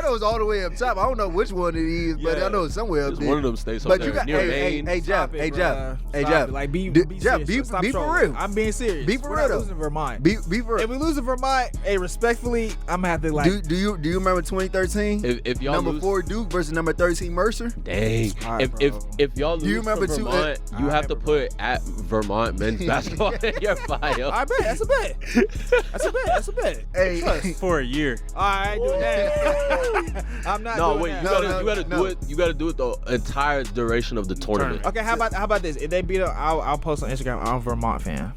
S4: know it's all the way up top. I don't know which one it is, but
S2: Yeah.
S4: I know it's somewhere up
S2: It's
S4: there.
S2: one of them states up
S4: But
S2: there
S4: you got,
S2: near
S4: hey,
S2: Maine.
S4: Jeff,
S1: Stop it,
S4: hey,
S1: bruh.
S4: Jeff, hey,
S1: Stop
S4: Jeff.
S1: it. Like, be
S4: Jeff,
S1: serious. Stop
S4: be for
S1: trolling.
S4: real.
S1: I'm being serious.
S4: Be for
S1: We're
S4: real,
S1: not
S4: though.
S1: losing Vermont.
S4: Be for
S1: If we lose to Vermont, hey, respectfully, I'm gonna have to like.
S4: do you remember 2013?
S2: If y'all
S4: Number
S2: lose,
S4: 4 Duke versus number 13 Mercer.
S2: dang.
S1: All right,
S2: If y'all lose
S4: Do you remember
S2: to
S4: two-
S2: Vermont, you
S1: I
S2: have to
S1: remember
S2: put at Vermont men's basketball in your bio.
S1: I bet that's a bet. That's a bet.
S4: Hey,
S3: for a year.
S1: All right, do that. I'm not.
S2: No,
S1: doing
S2: wait.
S1: that.
S2: You gotta do it. You gotta do it the entire duration of the tournament.
S1: Okay, how about this? If they beat up, I'll post on Instagram. I'm a Vermont fan.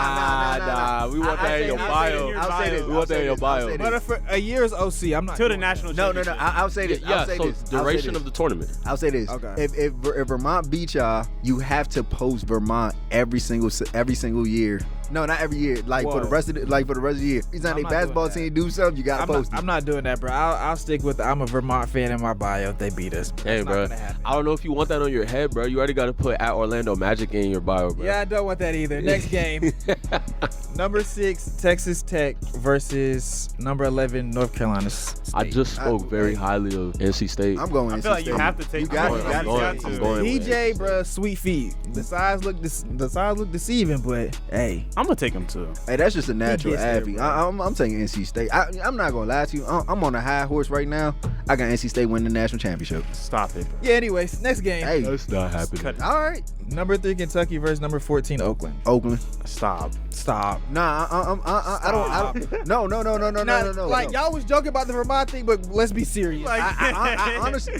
S2: Nah. We want that in your bio.
S4: I'll say this.
S2: We want that in your bio.
S1: But if a year is OC, I'm not.
S3: Till the
S1: doing that.
S3: national
S4: No.
S3: championship.
S4: I'll say this.
S2: Yeah,
S4: I'll say
S2: so
S4: this.
S2: duration of the tournament.
S4: I'll say this.
S1: Okay.
S4: If Vermont beat y'all, you have to post Vermont every single year. No, not every year. Like for the
S1: Whoa.
S4: rest of the year. Each time
S1: I'm
S4: they
S1: not
S4: basketball
S1: doing that.
S4: team do something, you gotta post
S1: I'm
S4: it.
S1: not doing that, bro. I'll stick with. I'm a Vermont fan in my bio if they beat us.
S2: Hey,
S1: That's not
S2: bro.
S1: gonna happen.
S2: I don't know if you want that on your head, bro. You already got to put at Orlando Magic in your bio, bro.
S1: Yeah, I don't want that either. Next game. Number 6, Texas Tech versus number 11, North Carolina State.
S2: I just spoke very highly of NC State.
S4: I'm going.
S3: I feel like you have to take.
S4: You got
S3: I'm
S4: it.
S3: going-
S4: You got
S3: to.
S2: I'm going.
S1: DJ, bro, sweet feet. The size look deceiving, but hey,
S3: I'm gonna take him too.
S4: Hey, that's just a natural
S1: gets there,
S4: athlete.
S1: bro.
S4: I'm taking NC State. I'm not gonna lie to you. I'm on a high horse right now. I got NC State winning the national championship.
S3: Stop it.
S1: yeah. Anyways, next game.
S4: Hey,
S2: That's not happening.
S3: Cut it.
S4: all right,
S1: Number 3, Kentucky versus number 14, Oakland.
S4: Oakland.
S3: Stop.
S1: Stop.
S4: Nah, I don't. No.
S1: Like y'all was joking about the Vermont thing, but let's be serious.
S3: Like-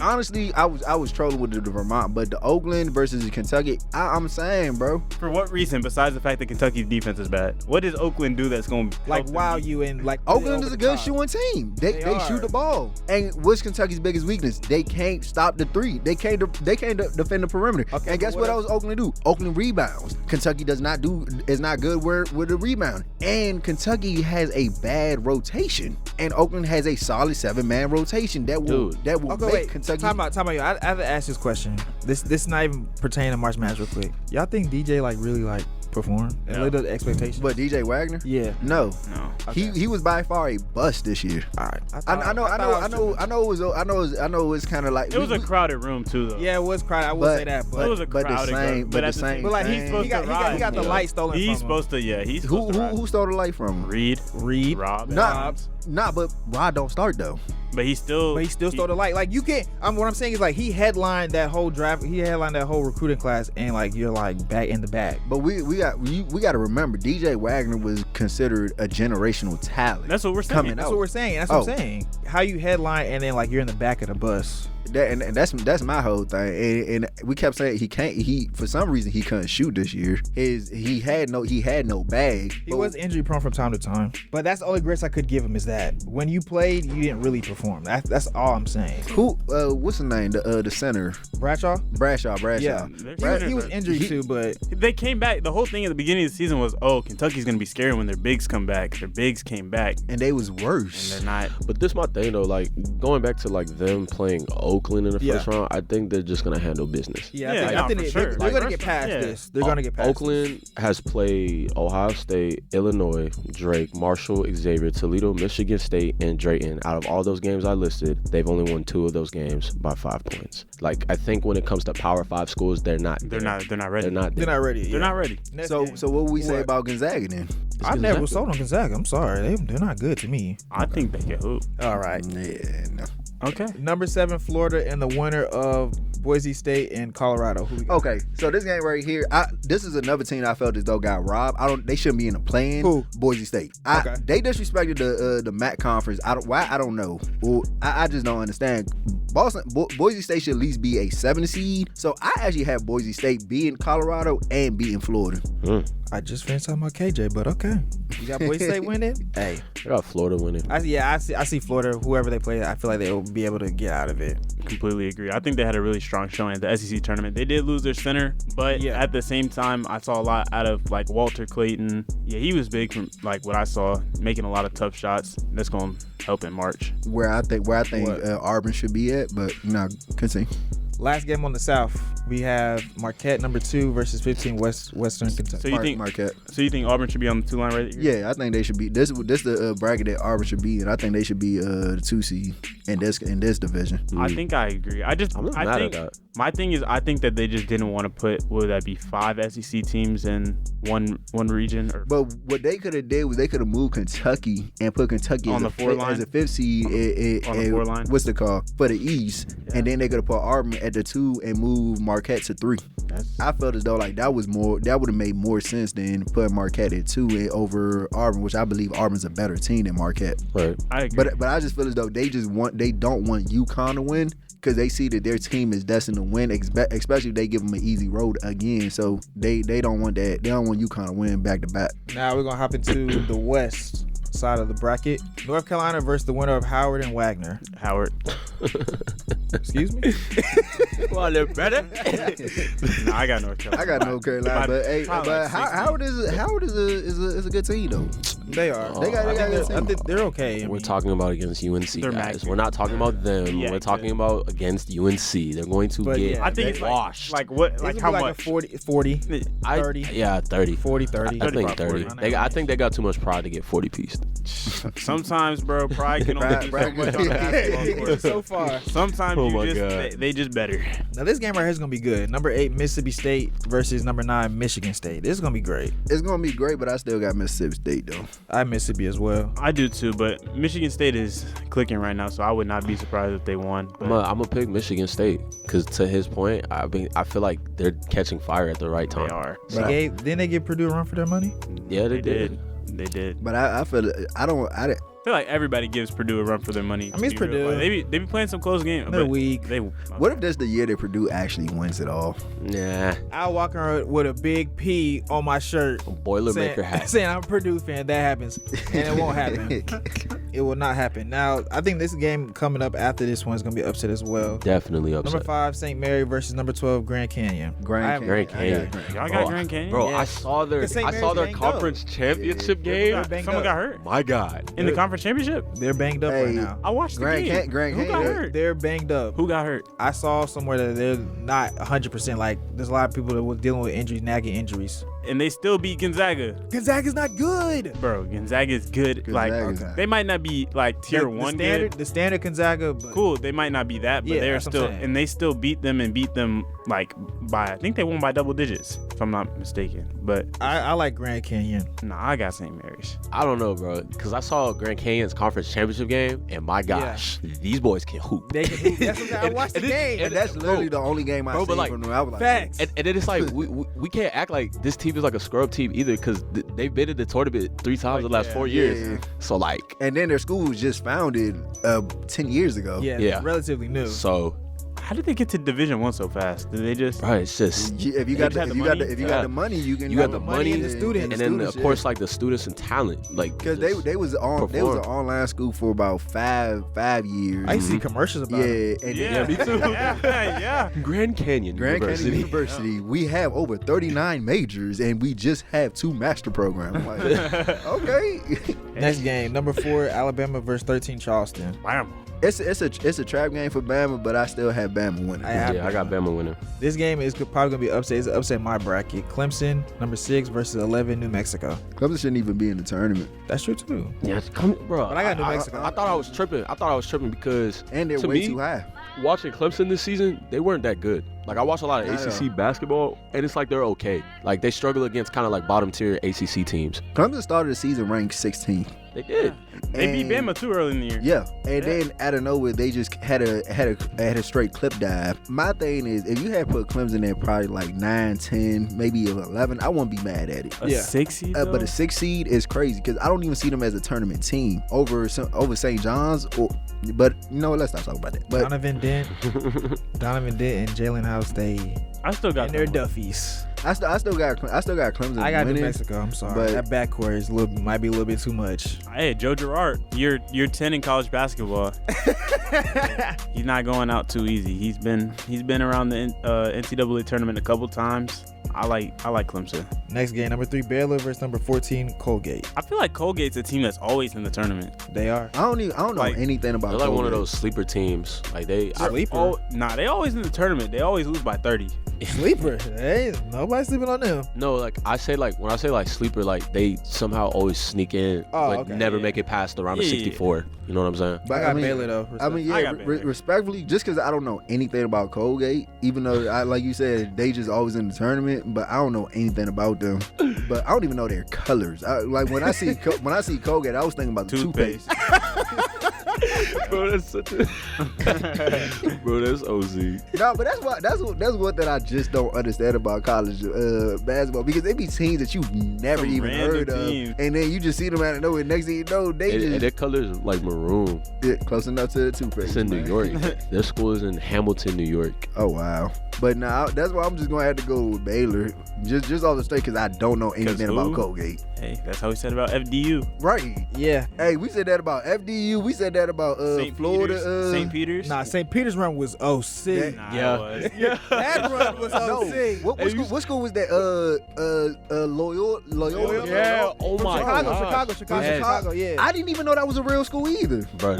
S4: Honestly, I was trolling with the Vermont, but the Oakland versus the Kentucky, I'm saying, bro.
S3: For what reason, besides the fact that Kentucky's defense is bad? What does Oakland do that's going to
S1: like wow you and like
S4: Oakland
S1: over
S4: is a
S1: the
S4: good
S1: top.
S4: shooting team. They
S1: They
S4: shoot
S1: are.
S4: the ball. And what's Kentucky's biggest weakness? They can't stop the three. They can't defend the perimeter.
S1: Okay,
S4: and guess
S1: but
S4: what
S1: what
S4: else Oakland do? Oakland rebounds. Kentucky is not good with the rebound. And Kentucky has a bad rotation. And Oakland has a solid 7-man rotation that will
S1: Okay,
S4: make
S1: wait.
S4: Kentucky.
S1: Time out. I have to ask this question. This is not even pertaining to March Madness real quick. Y'all think DJ like really like perform and
S3: No.
S1: live up to expectations?
S4: But DJ Wagner?
S1: Yeah.
S4: No.
S3: No.
S1: Okay.
S4: He was by far a bust this year.
S1: All right.
S4: I know it's kind of like
S3: It was a crowded room too, though.
S1: Yeah, it was crowded. I will say that, but
S3: It was a
S4: but the
S3: crowded
S4: same-
S3: crowd,
S4: but
S3: but
S4: the
S3: at the
S4: same
S3: same
S1: but like
S4: thing.
S1: he
S3: supposed
S1: got
S3: to ride.
S1: he got the
S2: Yeah.
S1: light stolen from
S3: He's
S1: him.
S3: supposed to, yeah. He's
S4: who
S3: supposed to ride.
S4: who stole the light from him?
S3: Reed,
S1: Reed.
S3: Rob,
S4: Nah, but Rod don't start though.
S3: But he still
S1: stole the light. Like you can't. What I'm saying is like he headlined that whole draft. He headlined that whole recruiting class, and like you're like back in the bag.
S4: But we got to remember, DJ Wagner was considered a generational talent.
S3: That's what we're saying.
S1: That's what we're saying. That's what I'm saying. How you headline and then like you're in the back of the bus.
S4: And that's my whole thing. And we kept saying he for some reason he couldn't shoot this year. He had no bag.
S1: He was injury prone from time to time. But that's the only grace I could give him is that when you played, you didn't really perform. That's all I'm saying.
S4: Who what's the name? The center.
S1: Bradshaw.
S4: Yeah.
S1: He was injured too, but
S3: they came back. The whole thing at the beginning of the season was, Kentucky's gonna be scary when their bigs come back. Their bigs came back,
S4: and they was worse.
S3: And they're not.
S2: But this my thing though. Like going back to like them playing Oakland in the first round, I think they're just gonna handle business.
S1: I think they're gonna get past this. They're gonna get past
S2: Oakland
S1: this.
S2: has played Ohio State, Illinois, Drake, Marshall, Xavier, Toledo, Michigan State, and Drayton. Out of all those games I listed, they've only won 2 of those games by 5 points. Like I think when it comes to Power 5 schools, they're not ready.
S3: They're not ready.
S2: They're not ready.
S4: So what would we say about Gonzaga then?
S1: I never sold on Gonzaga. I'm sorry, they're not good to me.
S3: I think they can hoop.
S1: All right.
S4: Yeah. No.
S3: Okay.
S1: Number 7, Florida, and the winner of Boise State and Colorado. Who we got?
S4: Okay, so this game right here, this is another team I felt as though got robbed. They shouldn't be in the play-in.
S1: Who?
S4: Boise State. They disrespected the MAC conference. I don't know. Well, I just don't understand. Boise State should at least be a 7 seed. So I actually have Boise State beating Colorado and beating Florida.
S1: I just finished talking about KJ, but okay. You got Boise State winning? Hey.
S2: I got Florida winning.
S1: I see Florida, whoever they play, I feel like they'll be able to get out of it.
S3: Completely agree. I think they had a really strong showing at the SEC tournament. They did lose their center, but at the same time, I saw a lot out of like Walter Clayton. Yeah, he was big from like what I saw, making a lot of tough shots. That's going to help in March.
S4: Where I think Auburn should be at, but continue.
S1: Last game on the South, we have Marquette number 2 versus 15 Western Kentucky.
S3: So you think
S4: Marquette?
S3: So you think Auburn should be on the 2 line right here?
S4: Yeah, I think they should be. This the bracket that Auburn should be, and I think they should be the 2 seed in this division.
S3: I think I agree. I think my thing is I think that they just didn't want to put, would that be 5 SEC teams in one region?
S4: But what they could have did was they could have moved Kentucky and put Kentucky
S3: on the 4 line
S4: as a 5th seed
S3: on the 4 line.
S4: What's the call for the East, and then they could have put Auburn at the 2 and move Marquette to 3. I felt as though like that would have made more sense than putting Marquette at 2 over Auburn, which I believe Auburn's a better team than Marquette.
S2: Right.
S3: I agree.
S4: But I just feel as though they don't want UConn to win because they see that their team is destined to win, especially if they give them an easy road again. So they don't want that. They don't want UConn to win back to back.
S1: Now we're gonna hop into the West side of the bracket. North Carolina versus the winner of Howard and Wagner.
S3: Howard.
S1: Excuse me?
S2: Well, they're better.
S3: No, I got North Carolina.
S4: I got North Carolina, but Howard is a good team though.
S1: They are.
S4: I
S1: think they're okay.
S2: We're talking about against UNC,
S3: They're
S2: guys. We're not talking about them.
S3: Yeah,
S2: we're talking about against UNC. They're going to get
S3: I think it's
S2: washed.
S3: like what? Like how much?
S1: 40, 30.
S2: 30.
S1: 40, 30.
S2: I think 30.
S3: 40.
S2: I think they got too much pride to get 40 pieced.
S3: Sometimes, bro, pride can only do so much on the basketball court.
S1: So far.
S3: Sometimes they just better.
S1: Now this game right here is gonna be good. Number 8 Mississippi State versus number 9 Michigan State. This is gonna be great.
S4: It's gonna be great, but I still got Mississippi State though.
S1: I have Mississippi as well.
S3: I do too, but Michigan State is clicking right now, so I would not be surprised if they won.
S2: I'm gonna pick Michigan State because to his point, I feel like they're catching fire at the right time.
S3: They are.
S1: Didn't they give Purdue a run for their money?
S2: Yeah, they did.
S3: They did.
S4: But I feel I
S3: feel like everybody gives Purdue a run for their money.
S1: I mean, it's Purdue.
S3: They be playing some close games.
S1: They're weak.
S4: What if that's the year that Purdue actually wins it all?
S2: Nah.
S1: I'll walk around with a big P on my shirt.
S2: A Boilermaker hat.
S1: Saying I'm a Purdue fan. That happens. And it won't happen. It will not happen. Now, I think this game coming up after this one is going to be upset as well.
S2: Definitely upset.
S1: Number 5, St. Mary versus number 12, Grand Canyon.
S2: Grand Canyon.
S3: Y'all got Grand Canyon?
S2: Bro,
S1: Yeah.
S2: I saw their conference championship game.
S3: Someone got hurt?
S2: My God.
S3: In the conference championship?
S1: They're banged up right now.
S3: I watched the game.
S4: Grand
S3: Who got
S4: Canyon.
S3: hurt?
S1: They're banged up.
S3: Who got hurt?
S1: I saw somewhere that they're not 100%. Like, there's a lot of people that were dealing with injuries, nagging injuries.
S3: and they still beat Gonzaga.
S1: Gonzaga's not good.
S3: Bro, Gonzaga is good.
S4: Gonzaga's
S3: They might not be like tier one good.
S1: The standard Gonzaga. But
S3: Cool, they might not be that, but
S1: Yeah,
S3: they're
S1: that's what
S3: still,
S1: I'm saying.
S3: and they still beat them like by, I think they won by double digits, if I'm not mistaken. But
S1: I like Grand Canyon.
S3: nah, I got St. Mary's.
S2: I don't know, bro, because I saw Grand Canyon's conference championship game, and my gosh, these boys can hoop.
S1: They can hoop. That's what I watched the game.
S4: And that's literally the only game I
S2: Bro, but
S4: seen
S2: like,
S4: from them. I was like,
S1: Facts.
S2: And then it's like we can't act like this team is like a scrub team either, because they've been in the tournament 3 times in the last 4 years.
S4: Yeah.
S2: So like,
S4: And then their school was just founded 10 years ago.
S1: Yeah,
S2: Yeah.
S1: relatively new.
S2: so
S3: How did they get to Division 1 so fast? Did they just?
S2: bro, it's just
S4: If you got the money, you can.
S2: You got the money
S1: and the students.
S2: and then of course like the students and talent, like
S4: because they was an online school for about five years.
S1: I used to see commercials about it.
S4: And
S3: Yeah, me too. yeah.
S2: Grand Canyon
S4: Grand Canyon
S2: University.
S4: University, we have over 39 majors and we just have 2 master programs. I'm like, okay.
S1: Next game, number 4, Alabama versus 13 Charleston.
S3: Wow.
S4: It's a trap game for Bama, but I still have Bama winning.
S2: I got Bama winning.
S1: This game is probably gonna be upset. It's an upset in my bracket. Clemson, number 6 versus 11, New Mexico.
S4: Clemson shouldn't even be in the tournament.
S1: That's true too.
S2: Yeah, bro.
S1: But I got New Mexico.
S2: I thought I was tripping because
S4: And they're
S2: to
S4: way
S2: me,
S4: too high.
S2: watching Clemson this season, they weren't that good. Like I watch a lot of ACC basketball, and it's like they're okay. Like they struggle against kind of like bottom tier ACC teams.
S4: Clemson started the season ranked 16th.
S2: They did.
S3: They beat Bama too early in the year.
S4: Yeah, and then out of nowhere they just had a straight clip dive. My thing is, if you had put Clemson at probably like 9, 10, maybe 11, I wouldn't be mad at it.
S3: A 6 seed,
S4: But a 6 seed is crazy because I don't even see them as a tournament team over St. John's. But you know what? Let's not talk about that. But
S1: Donovan Dent and Jalen House,
S3: I still got
S1: and their
S3: them.
S1: Duffies.
S4: I still got Clemson.
S1: I got New
S4: winning.
S1: Mexico. I'm sorry.
S4: but-
S1: That backcourt is might be a little bit too much.
S3: Hey, Joe Girard, year 10 in college basketball. He's not going out too easy. He's been around the NCAA tournament a couple times. I like Clemson.
S1: Next game, number 3, Baylor versus number 14, Colgate.
S3: I feel like Colgate's a team that's always in the tournament.
S1: They are.
S4: I don't know
S3: Like,
S4: anything about.
S2: They're like one of
S4: Colgate.
S2: those sleeper teams. Like they.
S1: Sleeper.
S3: They always in the tournament. They always lose by 30.
S1: Sleeper. Hey, nobody's sleeping on them.
S2: No, like I say, like when I say like sleeper, like they somehow always sneak in, but
S1: okay.
S2: never
S3: Yeah.
S2: make it past the round of
S3: Yeah.
S2: 64. You know what I'm saying?
S4: But
S1: I got Baylor though.
S4: I mean,
S3: I
S4: yeah,
S3: got Baylor.
S4: respectfully, just because I don't know anything about Colgate, even though, like you said, they just always in the tournament, but I don't know anything about them. But I don't even know their colors. Like when I see Colgate, I was thinking about the toothpaste.
S2: Bro, that's such a bro. That's OZ.
S4: No, but that's what that I just don't understand about college basketball, because they be teams that you've never
S3: Some
S4: even
S3: random
S4: heard of,
S3: teams.
S4: and then you just see them out of nowhere. Next thing you know, they
S2: And
S4: just
S2: their color is like maroon.
S4: close enough to the toothpaste.
S2: It's in New
S4: man.
S2: York. Their school is in Hamilton, New York.
S4: Oh wow! But now that's why I'm just gonna have to go with Baylor, just off the straight, because I don't know anything
S3: who?
S4: about Colgate.
S3: Hey, that's how we said about FDU.
S4: Right?
S1: Yeah.
S4: Hey, we said that about FDU. We said that about Florida.
S3: St. Peter's.
S1: Nah, St. Peter's run was 06.
S3: Nah,
S2: Yeah.
S3: it was.
S1: That run was
S4: No,
S1: 06.
S4: what school was that? Loyola.
S2: Yeah. Oh my
S1: Chicago,
S2: gosh. Yes.
S1: Chicago, yeah.
S4: I didn't even know that was a real school either.
S2: Bro,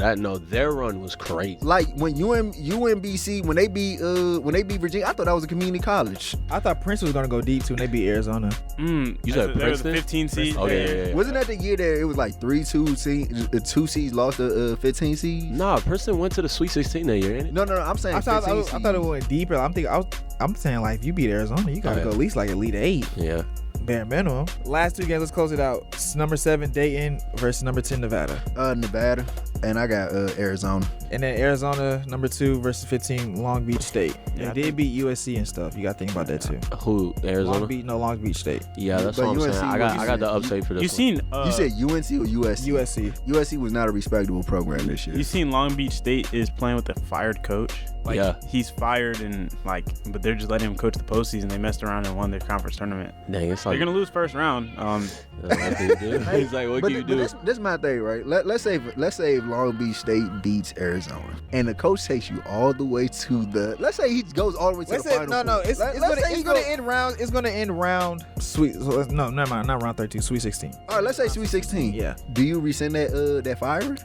S2: their run was crazy.
S4: Like when UMBC when they beat Virginia, I thought that was a community college.
S1: I thought Prince was gonna go deep too, and they beat Arizona.
S2: You said
S3: They were the
S2: Princeton?
S3: 15 seed.
S2: Oh yeah.
S4: Wasn't that the year that it was like 3-2 seeds lost to 15 seeds?
S2: Nah, Princeton went to the Sweet 16 that year, ain't it?
S4: No. I'm saying
S1: I thought
S4: 15
S1: I thought it went deeper. I'm saying like if you beat Arizona, you gotta
S2: Oh, yeah.
S1: go at least like Elite 8.
S2: Yeah.
S1: Bare minimum. Last 2 games, let's close it out. It's number 7 Dayton versus number 10 Nevada.
S4: Nevada, and I got Arizona.
S1: And then Arizona, number 2 versus 15 Long Beach State.
S3: Yeah,
S1: They did beat USC and stuff. You got to think about that too.
S2: Who? Arizona?
S1: Long Beach State.
S2: Yeah, that's
S4: But
S2: what I'm
S4: UNC
S2: saying. I got the upside for this.
S3: You seen?
S4: You said UNC or USC?
S1: USC.
S4: USC was not a respectable program this year.
S3: You seen Long Beach State is playing with a fired coach? Like,
S2: Yeah.
S3: he's fired and but they're just letting him coach the postseason. They messed around and won their conference tournament.
S2: Dang, it's like
S3: They're gonna lose first round.
S2: He's like, what
S4: But
S2: can you do?
S4: this is my thing, right? Let's save Long Beach State beats Arizona, and the coach takes you all the way to the. Let's say he goes all the way to the final.
S1: No.
S4: four.
S1: It's gonna end round. It's gonna end round sweet. So no, never mind. Not round 32. Sweet 16.
S4: All right, let's say Sweet 16.
S1: Yeah.
S4: Do you rescind that firing?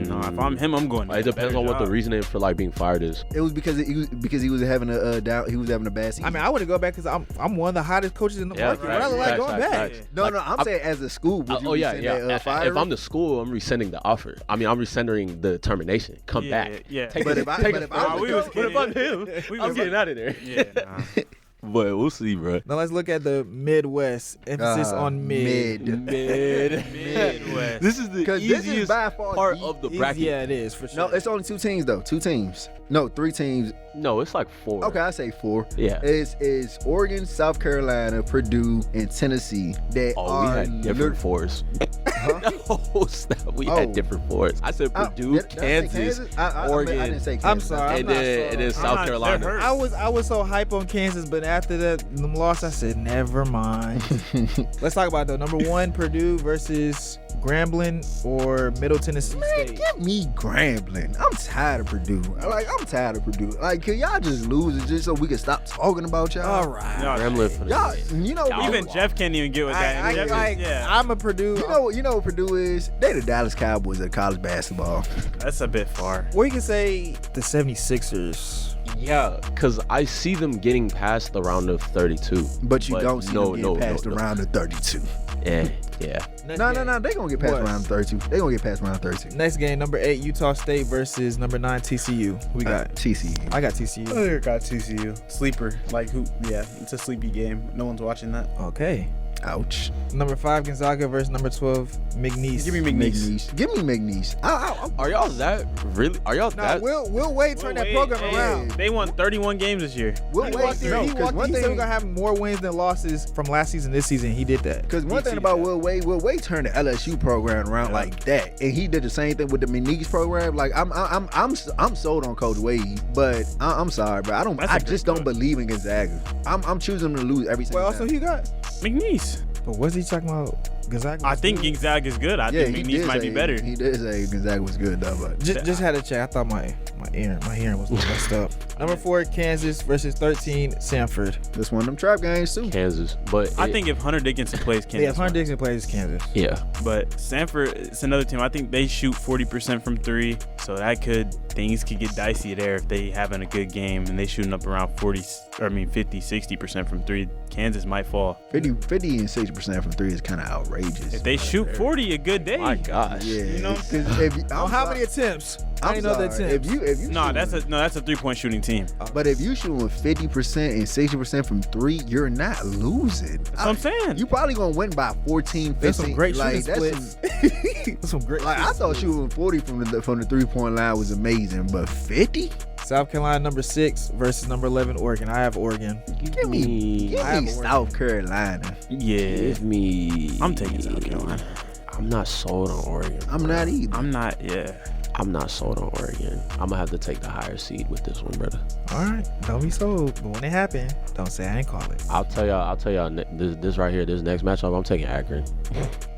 S3: No, if I'm him, I'm going.
S2: It depends on what the reasoning for like being fired is.
S4: It was because he was having a down. He was having a bad season.
S1: I mean, I want to go back because I'm one of the hottest coaches in the market.
S2: facts,
S1: I like
S2: facts,
S1: going
S2: facts,
S1: back.
S2: facts.
S4: No,
S2: Like,
S4: I'm saying as a school. Would you rescind that firing?
S2: If I'm the school, I'm rescinding the offer. I mean, I'm rescinding the termination. Come back.
S3: Yeah.
S4: But if I'm the coach,
S2: But if I'm him, I'm getting out of there.
S3: Yeah. Nah.
S2: But we'll see, bro.
S1: Now let's look at the Midwest. Emphasis on mid.
S3: Midwest.
S2: This is the
S4: 'Cause this is
S2: easiest
S4: by far
S2: part
S4: the
S2: of the bracket.
S1: Yeah, it is for sure.
S4: No, it's only 2 teams though. 2 teams. No, 3 teams.
S2: No, it's like 4.
S4: Okay, I say 4.
S2: Yeah.
S4: It's Oregon, South Carolina, Purdue, and Tennessee that
S2: Oh,
S4: are
S2: we had different 4s. Oh, snap. We had different 4s. I said Purdue,
S4: did I say
S2: Kansas,
S4: I
S2: Oregon.
S4: I didn't say Kansas.
S1: I'm sorry.
S2: and then South
S3: not-
S2: Carolina.
S3: they're hurt.
S1: I was so hype on Kansas, but after that them loss, I said never mind. Let's talk about though. Number 1, Purdue versus Grambling or Middle Tennessee
S4: Man,
S1: State.
S4: give me Grambling. I'm tired of Purdue. I'm tired of Purdue. Like, can y'all just lose it just so we can stop talking about y'all?
S1: All right.
S3: No,
S2: Grambling for the
S4: Y'all,
S2: win.
S4: you know,
S3: even Jeff can't even get with that.
S1: I,
S3: Jeff is-
S1: like,
S3: yeah,
S1: I'm a Purdue.
S4: you know what Purdue is? They the Dallas Cowboys of college basketball.
S3: that's a bit far.
S1: Or you can say the 76ers.
S2: Yeah, because I see them getting past the round of 32.
S4: But you don't see them get past
S2: no.
S4: the round of 32.
S2: Yeah.
S4: No, they gonna get past
S1: What?
S4: round 32. They gonna get past round 32.
S1: Next game, number 8, Utah State versus number 9, TCU. Who we got?
S4: TCU.
S1: I got TCU.
S3: I got TCU. Sleeper. Like who? Yeah, it's a sleepy game. No one's watching that.
S1: Okay.
S4: Ouch.
S1: Number 5, Gonzaga versus number 12, McNeese.
S3: Give me McNeese.
S4: Give me McNeese.
S2: Are y'all that really? Are y'all
S1: Nah,
S2: that?
S1: Will Wade turn that program around.
S3: They won 31 games this year.
S4: Will
S1: He
S4: Wade,
S1: walked in,
S4: no,
S1: he
S4: because
S1: walked in,
S4: one
S1: he said we're
S4: thing,
S1: gonna have more wins than losses from last season this season. He did that.
S4: because one thing about Will Wade turned the LSU program around like that, and he did the same thing with the McNeese program. Like I'm sold on Coach Wade, but I'm sorry, bro.
S3: That's
S4: I
S3: a
S4: just
S3: good
S4: don't believe in Gonzaga. I'm choosing them to lose every single
S1: Well, also
S4: time.
S1: you got.
S3: McNeese.
S1: But what's he talking about? Gonzaga.
S3: I think Gonzaga is good. I think
S4: he
S3: McNeese
S4: did
S3: might be
S4: say-
S3: better.
S4: He did say Gonzaga was good though, but
S1: Just had a check. I thought my hearing was messed up. Number 4, Kansas versus 13, Samford.
S4: this one of them trap games too.
S2: Kansas, but
S3: I think if Hunter Dickinson plays Kansas,
S1: Yeah, if Hunter Dixon plays Kansas.
S2: yeah.
S3: but Sanford is another team. I think they shoot 40% from 3, so things could get dicey there if they having a good game and they shooting up around 50, 60% from 3. Kansas might fall.
S4: 50 and 60% from 3 is kind of outrageous.
S3: If they shoot 40 a good day.
S2: My gosh.
S4: Yeah,
S3: You know what I'm
S4: 'cause if you,
S1: On how many attempts? I didn't know the
S4: sorry,
S1: attempts.
S4: If you
S3: No,
S4: shooting-
S3: that's a 3-point shooting team.
S4: But if you shooting 50% and 60% from 3, you're not losing.
S3: That's what I'm saying.
S4: You probably gonna win by 14, 15.
S1: There's some great
S4: like,
S1: shooting
S4: that's
S1: splits. There's some great.
S4: Like I thought shooting 40 from the 3-point line was amazing, but 50?
S1: South Carolina number 6 versus number 11, Oregon. I have Oregon.
S4: Give me
S1: I have
S4: South Carolina.
S3: Yeah.
S2: Give me.
S3: I'm taking South Carolina.
S2: I'm not sold on Oregon.
S4: I'm not either.
S3: I'm not, yeah.
S2: I'm not sold on Oregon. I'm gonna have to take the higher seed with this one, brother.
S1: All right, don't be sold. But when it happen, don't say I ain't call it.
S2: I'll tell y'all. This right here, this next matchup, I'm taking Akron.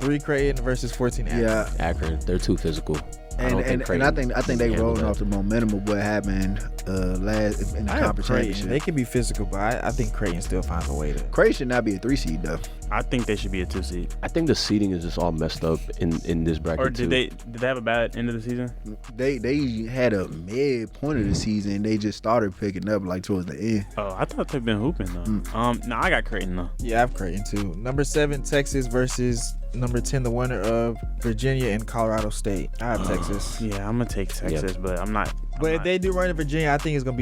S1: 3 Creighton versus 14 Akron.
S4: Yeah.
S2: Akron, they're too physical.
S4: And I think they rolling off the momentum of what happened last in the
S1: I have
S4: conference
S1: Creighton.
S4: championship.
S1: They can be physical, but I think Creighton still finds a way to.
S4: Creighton should not be a 3 seed though.
S3: I think they should be a 2 seed.
S2: I think the seeding is just all messed up in this bracket
S3: Or
S2: too.
S3: did they have a bad end of the season?
S4: They had a mid point of the season. They just started picking up like towards the end.
S3: Oh, I thought they've been hooping though. No, I got Creighton though.
S1: Yeah, I have Creighton too. Number 7 Texas versus number 10 the winner of Virginia and Colorado State. I have Texas.
S3: Yeah, I'm gonna take Texas, but I'm not.
S1: But if they do run to Virginia, I think it's gonna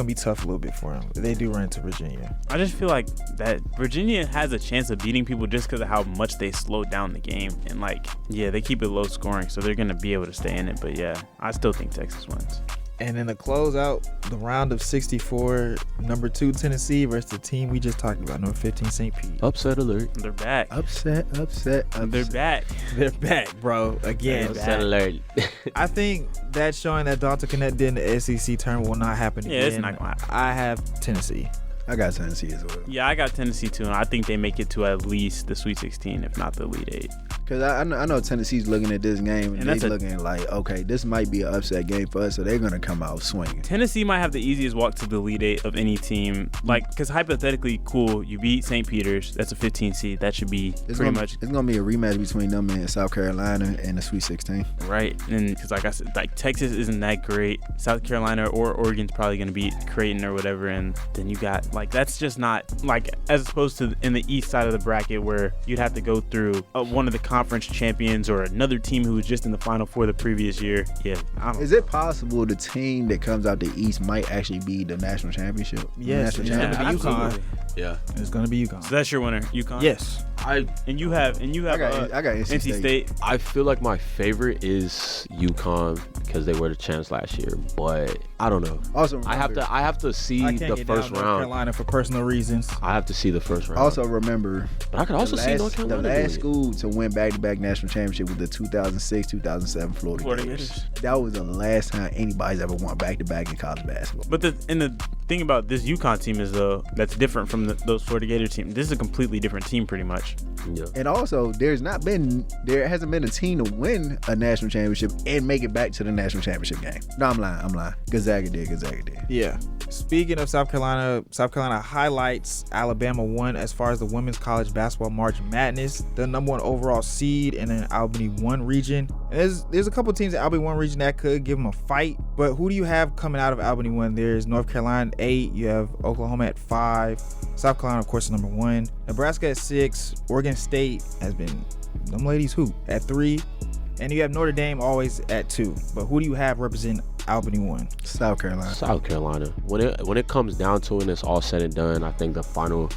S1: be tough a little bit for them. If they do run into Virginia.
S3: I just feel like that Virginia has a chance of beating people just because of how much they slowed down the game and they keep it low scoring, so they're gonna be able to stay in it. But yeah, I still think Texas wins.
S1: And then to close out the round of 64, number 2 Tennessee versus the team we just talked about, number 15 St. Pete.
S2: Upset alert.
S3: They're back.
S4: Upset.
S3: They're back.
S1: They're back, bro. Again.
S2: Upset alert.
S1: I think that's showing that Dalton Connect did in the SEC tournament will not happen again.
S3: Yeah, it's not gonna happen.
S1: I have Tennessee.
S4: I got Tennessee as well.
S3: Yeah, I got Tennessee too, and I think they make it to at least the Sweet 16, if not the Elite 8.
S4: Because I know Tennessee's looking at this game and they're looking like, okay, this might be an upset game for us, so they're going to come out swinging.
S3: Tennessee might have the easiest walk to the Elite 8 of any team. Like, because hypothetically, cool, you beat St. Peter's. That's a 15 seed. That should be
S4: It's
S3: pretty much.
S4: It's going to be a rematch between them and South Carolina in the Sweet 16.
S3: Right. And because, like I said, like Texas isn't that great. South Carolina or Oregon's probably going to beat Creighton or whatever. And then you got, like, that's just not, like, as opposed to in the east side of the bracket where you'd have to go through one of the conference champions or another team who was just in the Final Four the previous year. Yeah, I don't know.
S4: Is it possible the team that comes out the East might actually be the national championship?
S1: Yes, it's going to be UConn.
S2: Yeah,
S1: it's going to be UConn.
S3: So that's your winner, UConn?
S1: Yes.
S3: I got NC State.
S2: I feel like my favorite is UConn because they were the champs last year, but I don't know.
S4: Also,
S2: I have to see the first round.
S1: North Carolina for personal reasons.
S2: I have to see the first round.
S4: Also remember,
S2: but I could also see North Carolina.
S4: The last school to win back-to-back national championship was the 2006-2007 Florida Gators. That was the last time anybody's ever won back-to-back in college basketball.
S3: But the thing about this UConn team is though that's different from those Florida Gator teams. This is a completely different team, pretty much.
S2: Yeah.
S4: And also, there hasn't been a team to win a national championship and make it back to the national championship game. No, I'm lying. Gonzaga did.
S1: Yeah. Speaking of South Carolina highlights Alabama won as far as the women's college basketball March Madness, the #1 overall seed in an Albany 1 region. And there's a couple teams in Albany 1 region that could give them a fight, but who do you have coming out of Albany 1? There's North Carolina at 8, you have Oklahoma at 5, South Carolina of course is #1, Nebraska at 6, Oregon State has been them ladies hoop at 3, and you have Notre Dame always at 2. But who do you have representing Albany 1?
S4: South Carolina.
S2: When it comes down to it and it's all said and done, I think the final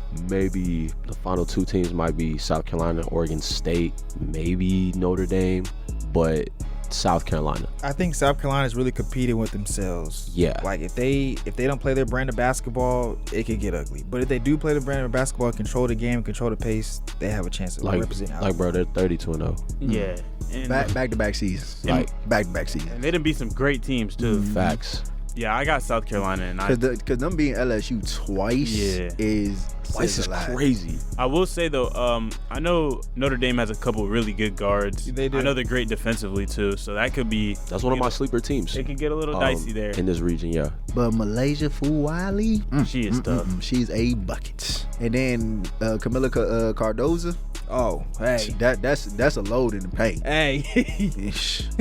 S2: 2 teams might be South Carolina, Oregon State, maybe Notre Dame, but South Carolina.
S1: I think South Carolina is really competing with themselves.
S2: Yeah.
S1: Like if they don't play their brand of basketball, it could get ugly. But if they do play the brand of basketball, control the game, control the pace, they have a chance to represent Alabama.
S2: Like bro, they're 32-0.
S3: Yeah. And
S4: back-to-back seasons. Back-to-back seasons.
S3: And they done beat some great teams too.
S2: Facts.
S3: Yeah, I got South Carolina, and
S4: because them being LSU twice is
S2: crazy.
S3: I will say though, I know Notre Dame has a couple really good guards.
S1: They do.
S3: I know they're great defensively too, so that could be.
S2: That's one of my sleeper teams.
S3: It could get a little dicey there
S2: in this region, yeah.
S4: But Malaysia Fuwali,
S3: she is tough.
S4: She's a bucket. And then Camila Cardoza.
S1: Oh, hey,
S4: that's a load in the paint.
S1: Hey,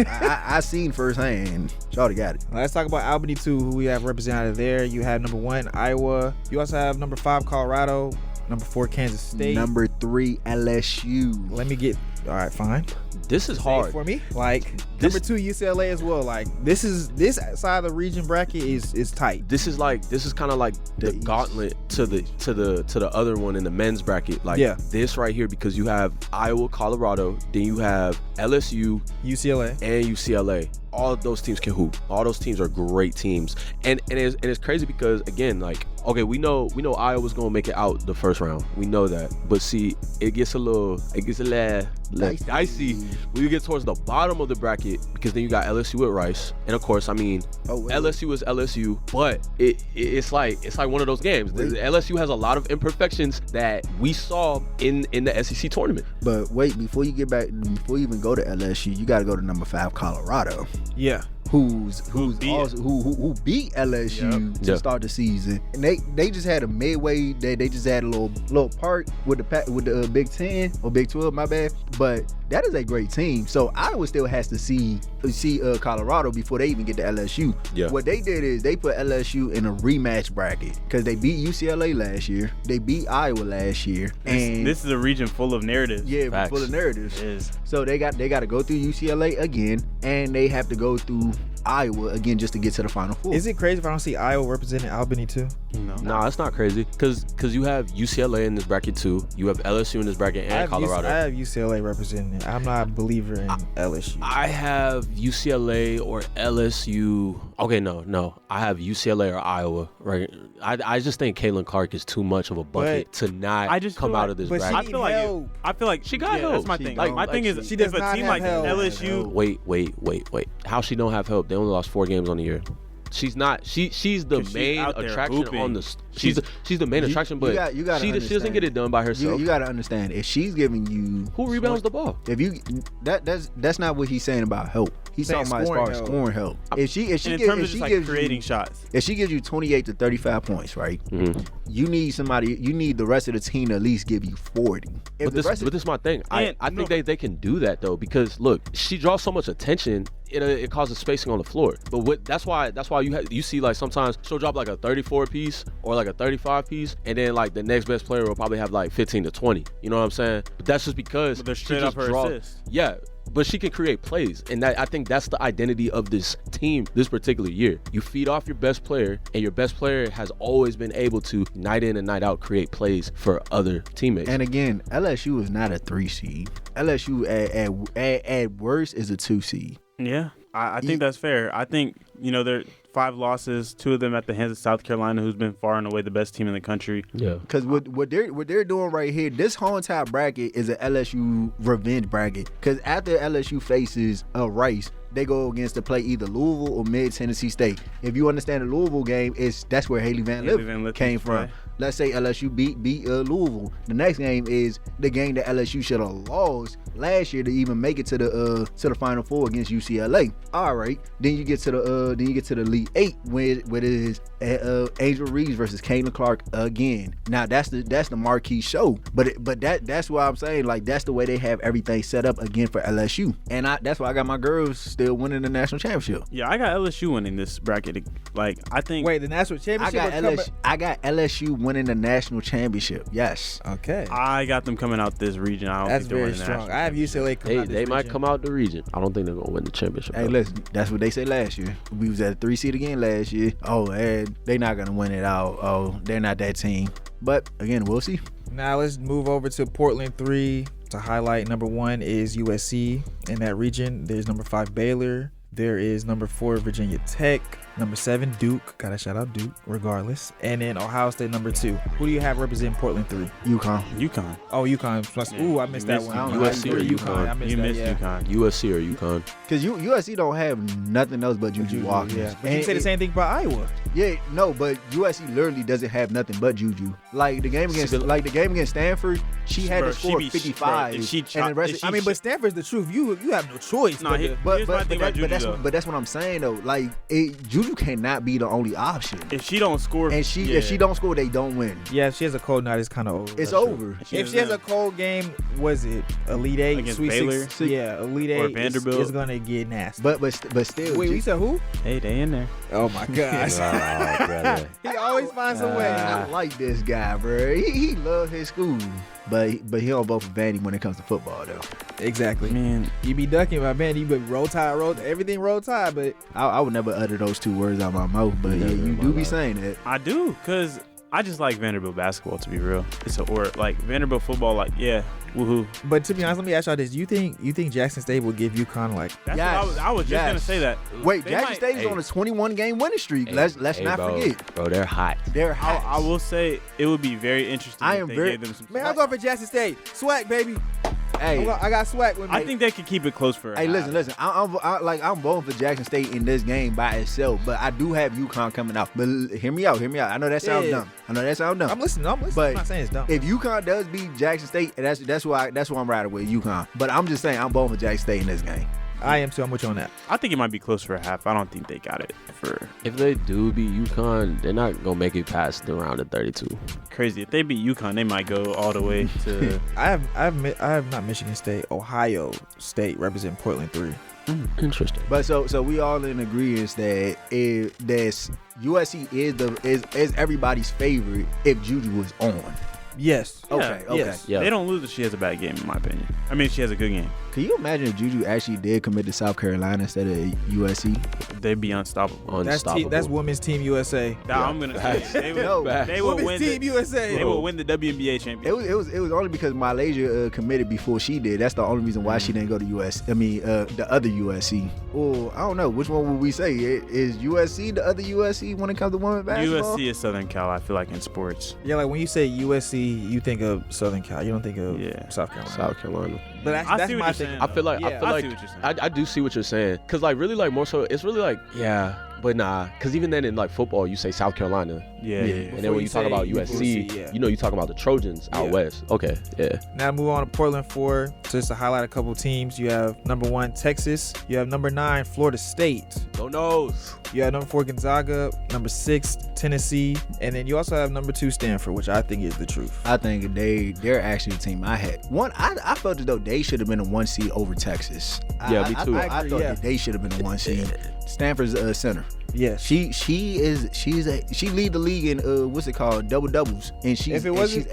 S4: I seen firsthand. Shawty got it.
S1: Let's talk about Albany 2, who we have represented there. You have #1 Iowa. You also have #5 Colorado, #4 Kansas State,
S4: #3 LSU.
S1: Let me get. All right, fine.
S2: This is hard
S1: for me. Like #2 UCLA as well. Like this side of the region bracket is tight.
S2: This is kind of like the gauntlet to the other one in the men's bracket. Like this right here, because you have Iowa, Colorado, then you have LSU,
S1: UCLA,
S2: and UCLA. All of those teams can hoop. All those teams are great teams, and it's crazy because again, like, okay, we know Iowa's gonna make it out the first round. We know that, but see, it gets a little dicey when you get towards the bottom of the bracket, because then you got LSU at Rice, and of course, I mean, LSU is LSU, but it's like one of those games. LSU has a lot of imperfections that we saw in the SEC tournament.
S4: But wait, before you even go to LSU, you got to go to #5 Colorado.
S1: Yeah.
S4: Who beat LSU to start the season, and they just had a midway. They just had a little part with the Big 10 or Big 12, my bad. But that is a great team. So Iowa still has to see Colorado before they even get to LSU.
S2: Yeah. What
S4: they did is they put LSU in a rematch bracket because they beat UCLA last year, they beat Iowa last year, and
S3: this is a region full of narratives.
S4: Yeah,
S2: Facts.
S4: Full of narratives.
S3: It is.
S4: So they got to go through UCLA again, and they have to go through Iowa again just to get to the Final Four.
S1: Is it crazy if I don't see Iowa representing Albany too?
S3: No.
S2: Nah, it's not crazy because you have UCLA in this bracket too. You have LSU in this bracket and Colorado.
S1: I have UCLA representing it. I'm not a believer in LSU.
S2: I have UCLA or LSU. Okay, no. I have UCLA or Iowa. Right. I just think Caitlin Clark is too much of a bucket to not come out of this bracket.
S3: I feel like she got help. That's my thing. My thing is,
S1: she does
S3: if a
S1: not
S3: team
S1: have
S3: like
S1: help.
S3: LSU.
S2: Wait. How she don't have help? They only lost 4 games on the year. she's not. She's the
S3: 'Cause she's
S2: main
S3: out there
S2: attraction
S3: hooping.
S2: on the. She's the main attraction, but
S4: you gotta
S2: she doesn't get it done by herself.
S4: You gotta understand, if she's giving you
S2: Who rebounds the ball?
S4: if you that's not what he's saying about help. He's
S1: Saying
S4: talking about as far as
S1: scoring
S4: scoring help. If she
S3: And in
S4: gives,
S3: terms of
S4: if
S3: just
S4: she
S3: like
S4: gives
S3: creating
S4: you,
S3: shots.
S4: if she gives you 28 to 35 points, right?
S2: Mhm.
S4: You need the rest of the team to at least give you 40. If
S2: But
S4: the rest
S2: this
S4: of
S2: is my thing.
S3: And
S2: I think they can do that though, because look, she draws so much attention. It causes spacing on the floor. But that's why you see like sometimes she'll drop like a 34 piece or like a 35 piece, and then like the next best player will probably have like 15 to 20. You know what I'm saying? But that's just because
S3: But they're
S2: she
S3: straight
S2: just
S3: up her
S2: draws.
S3: assists.
S2: Yeah. But she can create plays, and I think that's the identity of this team this particular year. You feed off your best player, and your best player has always been able to, night in and night out, create plays for other teammates.
S4: And again, LSU is not a 3 seed. LSU at worst is a 2 seed.
S3: Yeah, I think that's fair. I think, they're 5 losses, 2 of them at the hands of South Carolina, who's been far and away the best team in the country.
S2: Yeah.
S4: Because what they're doing right here, this whole entire bracket is an LSU revenge bracket. Because after LSU faces Rice, they go against to play either Louisville or Mid Tennessee State. If you understand the Louisville game, that's where Haley Van Lith came from.
S3: play.
S4: Let's say LSU beat Louisville. The next game is the game that LSU should have lost last year to even make it to the Final Four against UCLA. All right, then you get to the Elite Eight where it is Angel Reeves versus Caitlin Clark again. Now that's the marquee show. But that's why I'm saying, like, that's the way they have everything set up again for LSU. And that's why I got my girls still winning the national championship.
S3: Yeah, I got LSU winning this bracket. Like, I think.
S1: Wait, the national championship?
S4: I got LSU winning the national championship. Yes.
S1: Okay.
S3: I got them coming out this region. I don't
S1: That's
S3: think they're
S1: very
S3: winning the
S1: strong.
S3: national
S1: I have UCLA come out this
S2: They might
S1: region.
S2: come out the region. I don't think they're gonna win the championship.
S4: Hey,
S2: though.
S4: listen, that's what they said last year. We was at a 3 seed again last year. Oh, and they not gonna win it out. Oh, they're not that team. But again, we'll see.
S1: Now let's move over to Portland 3 to highlight. Number 1 is USC in that region. There's number 5 Baylor. There is number 4 Virginia Tech. Number 7 Duke. Gotta shout out Duke regardless. And then Ohio State number 2. Who do you have representing Portland 3?
S4: UConn.
S1: Oh, UConn. Ooh, I missed that one.
S2: USC or UConn?
S1: I missed
S3: You
S1: that,
S3: missed
S1: yeah.
S3: UConn.
S2: USC or UConn?
S4: Because USC don't have nothing else but Juju Watkins.
S1: Yeah. But you say the same thing about Iowa.
S4: Yeah, no, but USC literally doesn't have nothing but Juju. Like the game against Stanford, she had to score 55.
S3: If she
S4: and the rest
S1: I mean, but Stanford's the truth. You have no choice.
S3: Nah, here's my thing about Juju, though.
S4: but that's what I'm saying though. Like Juju cannot be the only option.
S3: If she don't score,
S4: And if she don't score, they don't win.
S1: Yeah, if she has a cold night, it's kind of over.
S4: It's over.
S1: If she has a cold game, was it Elite Eight,
S3: Against
S1: Sweet
S3: Baylor?
S1: 16? Yeah, Elite Eight
S3: Or Vanderbilt?
S1: is gonna get nasty.
S4: But still.
S1: Wait, you said who?
S3: hey, they in there.
S1: Oh my gosh.
S2: brother.
S1: He always finds a way.
S4: I like this guy, bro. He loves his school, but he don't vote for Vandy when it comes to football, though.
S1: Exactly.
S3: Man,
S1: You be ducking, my man. You be roll tide, everything roll tide. But
S4: I would never utter those 2 words out of my mouth, but yeah,
S2: Never
S4: you
S2: in my
S4: do be
S2: life.
S4: saying that.
S3: I do, because I just like Vanderbilt basketball, to be real. Like Vanderbilt football, like, yeah, woohoo.
S1: But to be honest, let me ask y'all this: you think Jackson State will give UConn like?
S3: That's
S4: Yes,
S3: what I was just gonna say that.
S4: Wait,
S3: They
S4: Jackson
S3: might-
S4: State is on a 21-game winning streak. Let's not
S2: bro,
S4: forget.
S2: Bro, they're hot.
S4: They're hot.
S3: I will say it would be very interesting
S4: I
S3: if
S4: am
S3: they
S4: very-
S3: gave them some.
S1: Man, I'm going for Jackson State. SWAC, baby.
S4: Hey,
S1: I got SWAC with me.
S3: I think they could keep it close for.
S4: hey, listen. I'm voting for Jackson State in this game by itself, but I do have UConn coming out. But hear me out. I know that sounds dumb.
S1: I'm listening.
S4: But
S1: I'm not saying it's dumb.
S4: if UConn does beat Jackson State, that's why I'm riding with UConn. But I'm just saying I'm voting for Jackson State in this game.
S1: I am too. I'm with you on that.
S3: I think it might be close for a half. I don't think they got it for
S2: If they do beat UConn, they're not gonna make it past the round of 32.
S3: crazy. If they beat UConn, they might go all the way to.
S1: I have not Michigan State. Ohio State represent Portland 3.
S2: Interesting.
S4: But so we all in agreement that USC is everybody's favorite if Juju was on.
S1: Yes.
S4: Okay.
S1: Yes.
S2: Yeah.
S3: They don't lose if she has a bad game, in my opinion. I mean, if she has a good game.
S4: Can you imagine if Juju actually did commit to South Carolina instead of USC?
S3: They'd be unstoppable.
S2: Unstoppable.
S1: That's Women's Team USA.
S3: I'm gonna say
S4: No.
S3: they will
S1: Women's
S3: win.
S1: Team USA.
S3: They will win the WNBA championship.
S4: It was only because Malaysia committed before she did. That's the only reason why she didn't go to the other USC. Or I don't know which one would we say? Is USC the other USC when it comes to women's basketball?
S3: USC is Southern Cal. I feel like in sports.
S1: Yeah, like when you say USC, you think of Southern Cal. You don't think of South Carolina.
S2: South Carolina.
S1: But
S3: I
S1: that's
S3: see what
S1: my
S3: you're
S1: thing.
S3: saying.
S2: I feel like
S1: Yeah.
S3: I see what you're saying.
S2: I do see what you're saying, cause like really like more so it's really like But nah, because even then in like football, you say South Carolina.
S3: Yeah.
S2: And then when you talk about USC, you talk about the Trojans out west. Okay, yeah.
S1: Now move on to Portland 4. Just to highlight a couple teams, you have number 1 Texas, you have number 9 Florida State,
S2: Go Noles.
S1: you have number 4 Gonzaga, number 6 Tennessee, and then you also have number 2 Stanford, which I think is the truth.
S4: I think they're actually the team I had. I felt as though they should have been a 1 seed over Texas.
S2: Yeah, me too.
S4: I thought that they should have been a 1 seed. Stanford's center.
S1: Yes.
S4: She lead the league in what's it called, double doubles, and
S1: If it wasn't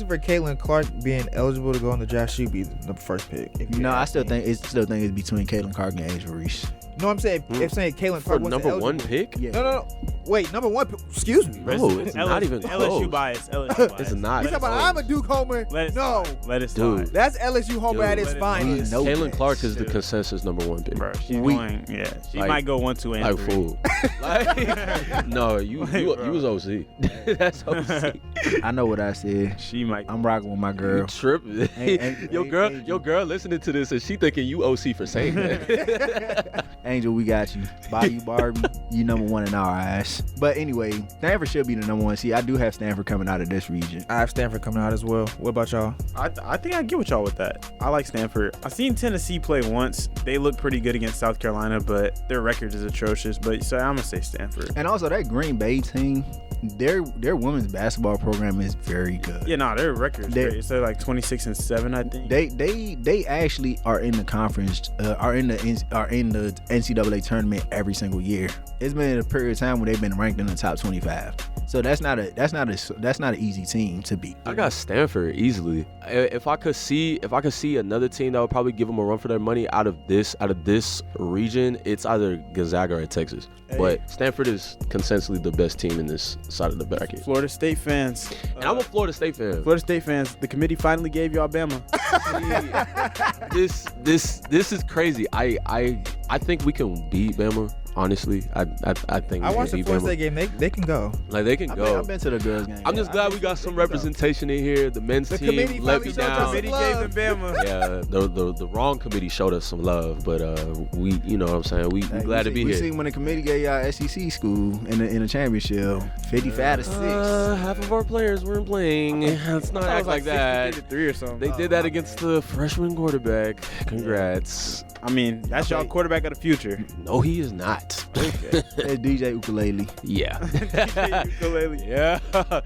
S1: for Caitlin Clark being eligible to go on the draft, she'd be the first pick.
S4: I still think it's between Caitlin Clark and Asia Reese.
S1: No, I'm saying Caitlin
S2: For
S1: Clark wasn't
S2: number
S1: eligible.
S2: 1 pick?
S4: Yeah.
S1: No. Wait, number 1. Excuse me.
S2: No, it's not even
S3: LSU
S2: close.
S3: bias. LSU bias.
S2: It's not.
S1: You talking about I'm a Duke homer?
S3: Let it
S1: No.
S3: slide. Let it
S2: Dude.
S3: slide.
S1: That's LSU homer at its
S3: Let it
S1: finest.
S4: slide.
S2: Caitlin Clark is the
S3: Dude.
S2: consensus number 1 pick.
S3: Bro, she's
S4: We-
S3: going. Yeah, she
S2: Like-
S3: might go 1, 2, and
S2: Like
S3: 3.
S2: fool. Like, no, you was OC. That's OC.
S4: I know what I said.
S3: She might.
S4: I'm rocking with my
S2: You
S4: girl.
S2: tripping. Your girl listening to this and she thinking you OC for saying that.
S4: Angel, we got you. Bayou Barbie, you number 1 in our eyes. But anyway, Stanford should be the number 1 seed. I do have Stanford coming out of this region.
S1: I have Stanford coming out as well. What about y'all?
S3: I think I get with y'all with that. I like Stanford. I seen Tennessee play once. They look pretty good against South Carolina, but their record is atrocious. But so I'm gonna say Stanford.
S4: And also that Green Bay team, their women's basketball program is very good.
S3: Yeah, their record is
S4: They-
S3: great. It's like 26-7, I think.
S4: They actually are in the conference, are in the NCAA tournament every single year. It's been a period of time where they've been ranked in the top 25. So that's not an easy team to beat.
S2: I got Stanford easily. If I could see another team that would probably give them a run for their money out of this region, it's either Gonzaga or Texas.
S1: Hey.
S2: But Stanford is consensually the best team in this side of the bracket.
S3: Florida State fans.
S2: And I'm a Florida State fan.
S3: Florida State fans. The committee finally gave you Alabama.
S2: This is crazy. I think we can beat Bama. Honestly, I think
S1: I
S2: we
S1: watched
S2: can
S1: the
S2: beat
S1: Florida
S2: Bama.
S1: State game. They can go.
S2: Like they can go.
S4: I've been to the girls game.
S2: I'm just glad we got some representation in here. The men's
S1: The
S2: team
S1: committee
S2: let
S1: finally
S2: me
S1: showed y'all
S2: down.
S1: some
S3: Committee
S1: love.
S3: gave them Bama.
S2: Yeah, the wrong committee showed us some love, but we, you know what I'm saying, we glad to be
S4: we
S2: here.
S4: seen when the committee gave y'all SEC school in the championship, 55-6.
S2: Half of our players weren't playing. Let's not act like that.
S3: 53 or something.
S2: They did that against the freshman quarterback. Congrats.
S3: I mean, that's y'all quarterback of the future.
S2: No, he is not.
S3: Okay.
S4: That's DJ Ukulele.
S2: Yeah.
S3: Ukulele.
S2: Yeah.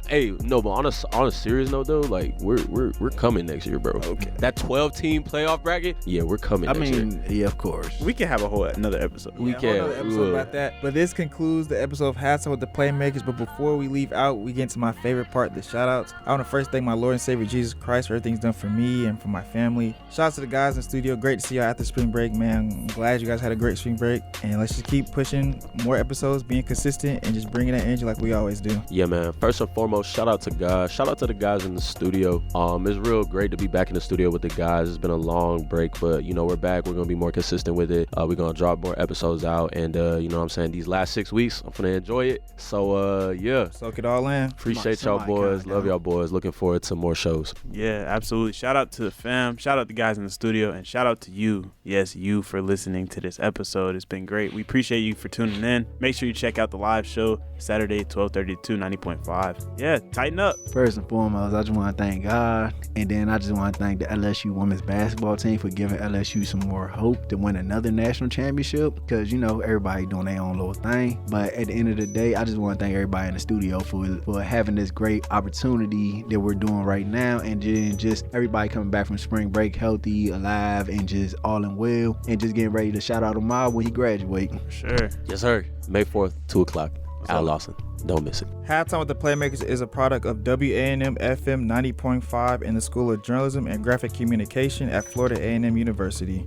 S2: Hey, no, but on a serious note though, like we're coming next year, bro.
S3: Okay.
S2: That 12-team playoff bracket, yeah, we're coming next year.
S4: Yeah, of course.
S3: We can have another episode.
S2: We
S1: Whole
S2: can.
S1: nother
S2: We
S1: episode
S2: will.
S1: about that. But this concludes the episode of Hats Off with the Playmakers. But before we leave out, we get into my favorite part, the shout outs. I want to first thank my Lord and Savior Jesus Christ for everything he's done for me and for my family. Shout out to the guys in the studio. Great to see y'all after spring break, man. I'm glad you guys had a great spring break. And let's just keep pushing more episodes, being consistent, and just bringing that energy like we always do.
S2: Yeah, man. First and foremost, shout out to God. Shout out to the guys in the studio. It's real great to be back in the studio with the guys. It's been a long break, but you know, we're back. We're gonna be more consistent with it. We're gonna drop more episodes out, and you know what I'm saying, these last 6 weeks, I'm gonna enjoy it. So yeah.
S1: Soak it all in.
S2: Appreciate y'all boys. Love y'all boys. Looking forward to more shows.
S3: Yeah, absolutely. Shout out to the fam. Shout out the guys in the studio. And shout out to you. Yes, you for listening to this episode. It's been great. We appreciate you for tuning in. Make sure you check out the live show Saturday, 12:32, 90.5. Yeah, tighten up.
S4: First and foremost, I just want to thank God, and then I just want to thank the LSU women's basketball team for giving LSU some more hope to win another national championship, because, you know, everybody doing their own little thing. But at the end of the day, I just want to thank everybody in the studio for having this great opportunity that we're doing right now, and then just everybody coming back from spring break healthy, alive, and just all in well, and just getting ready to shout out Ahmad when he graduates.
S3: Sure.
S2: Yes, sir. May 4th, 2 o'clock. Al Lawson. Don't miss it.
S1: Halftime with the Playmakers is a product of WANM-FM 90.5 in the School of Journalism and Graphic Communication at Florida A&M University.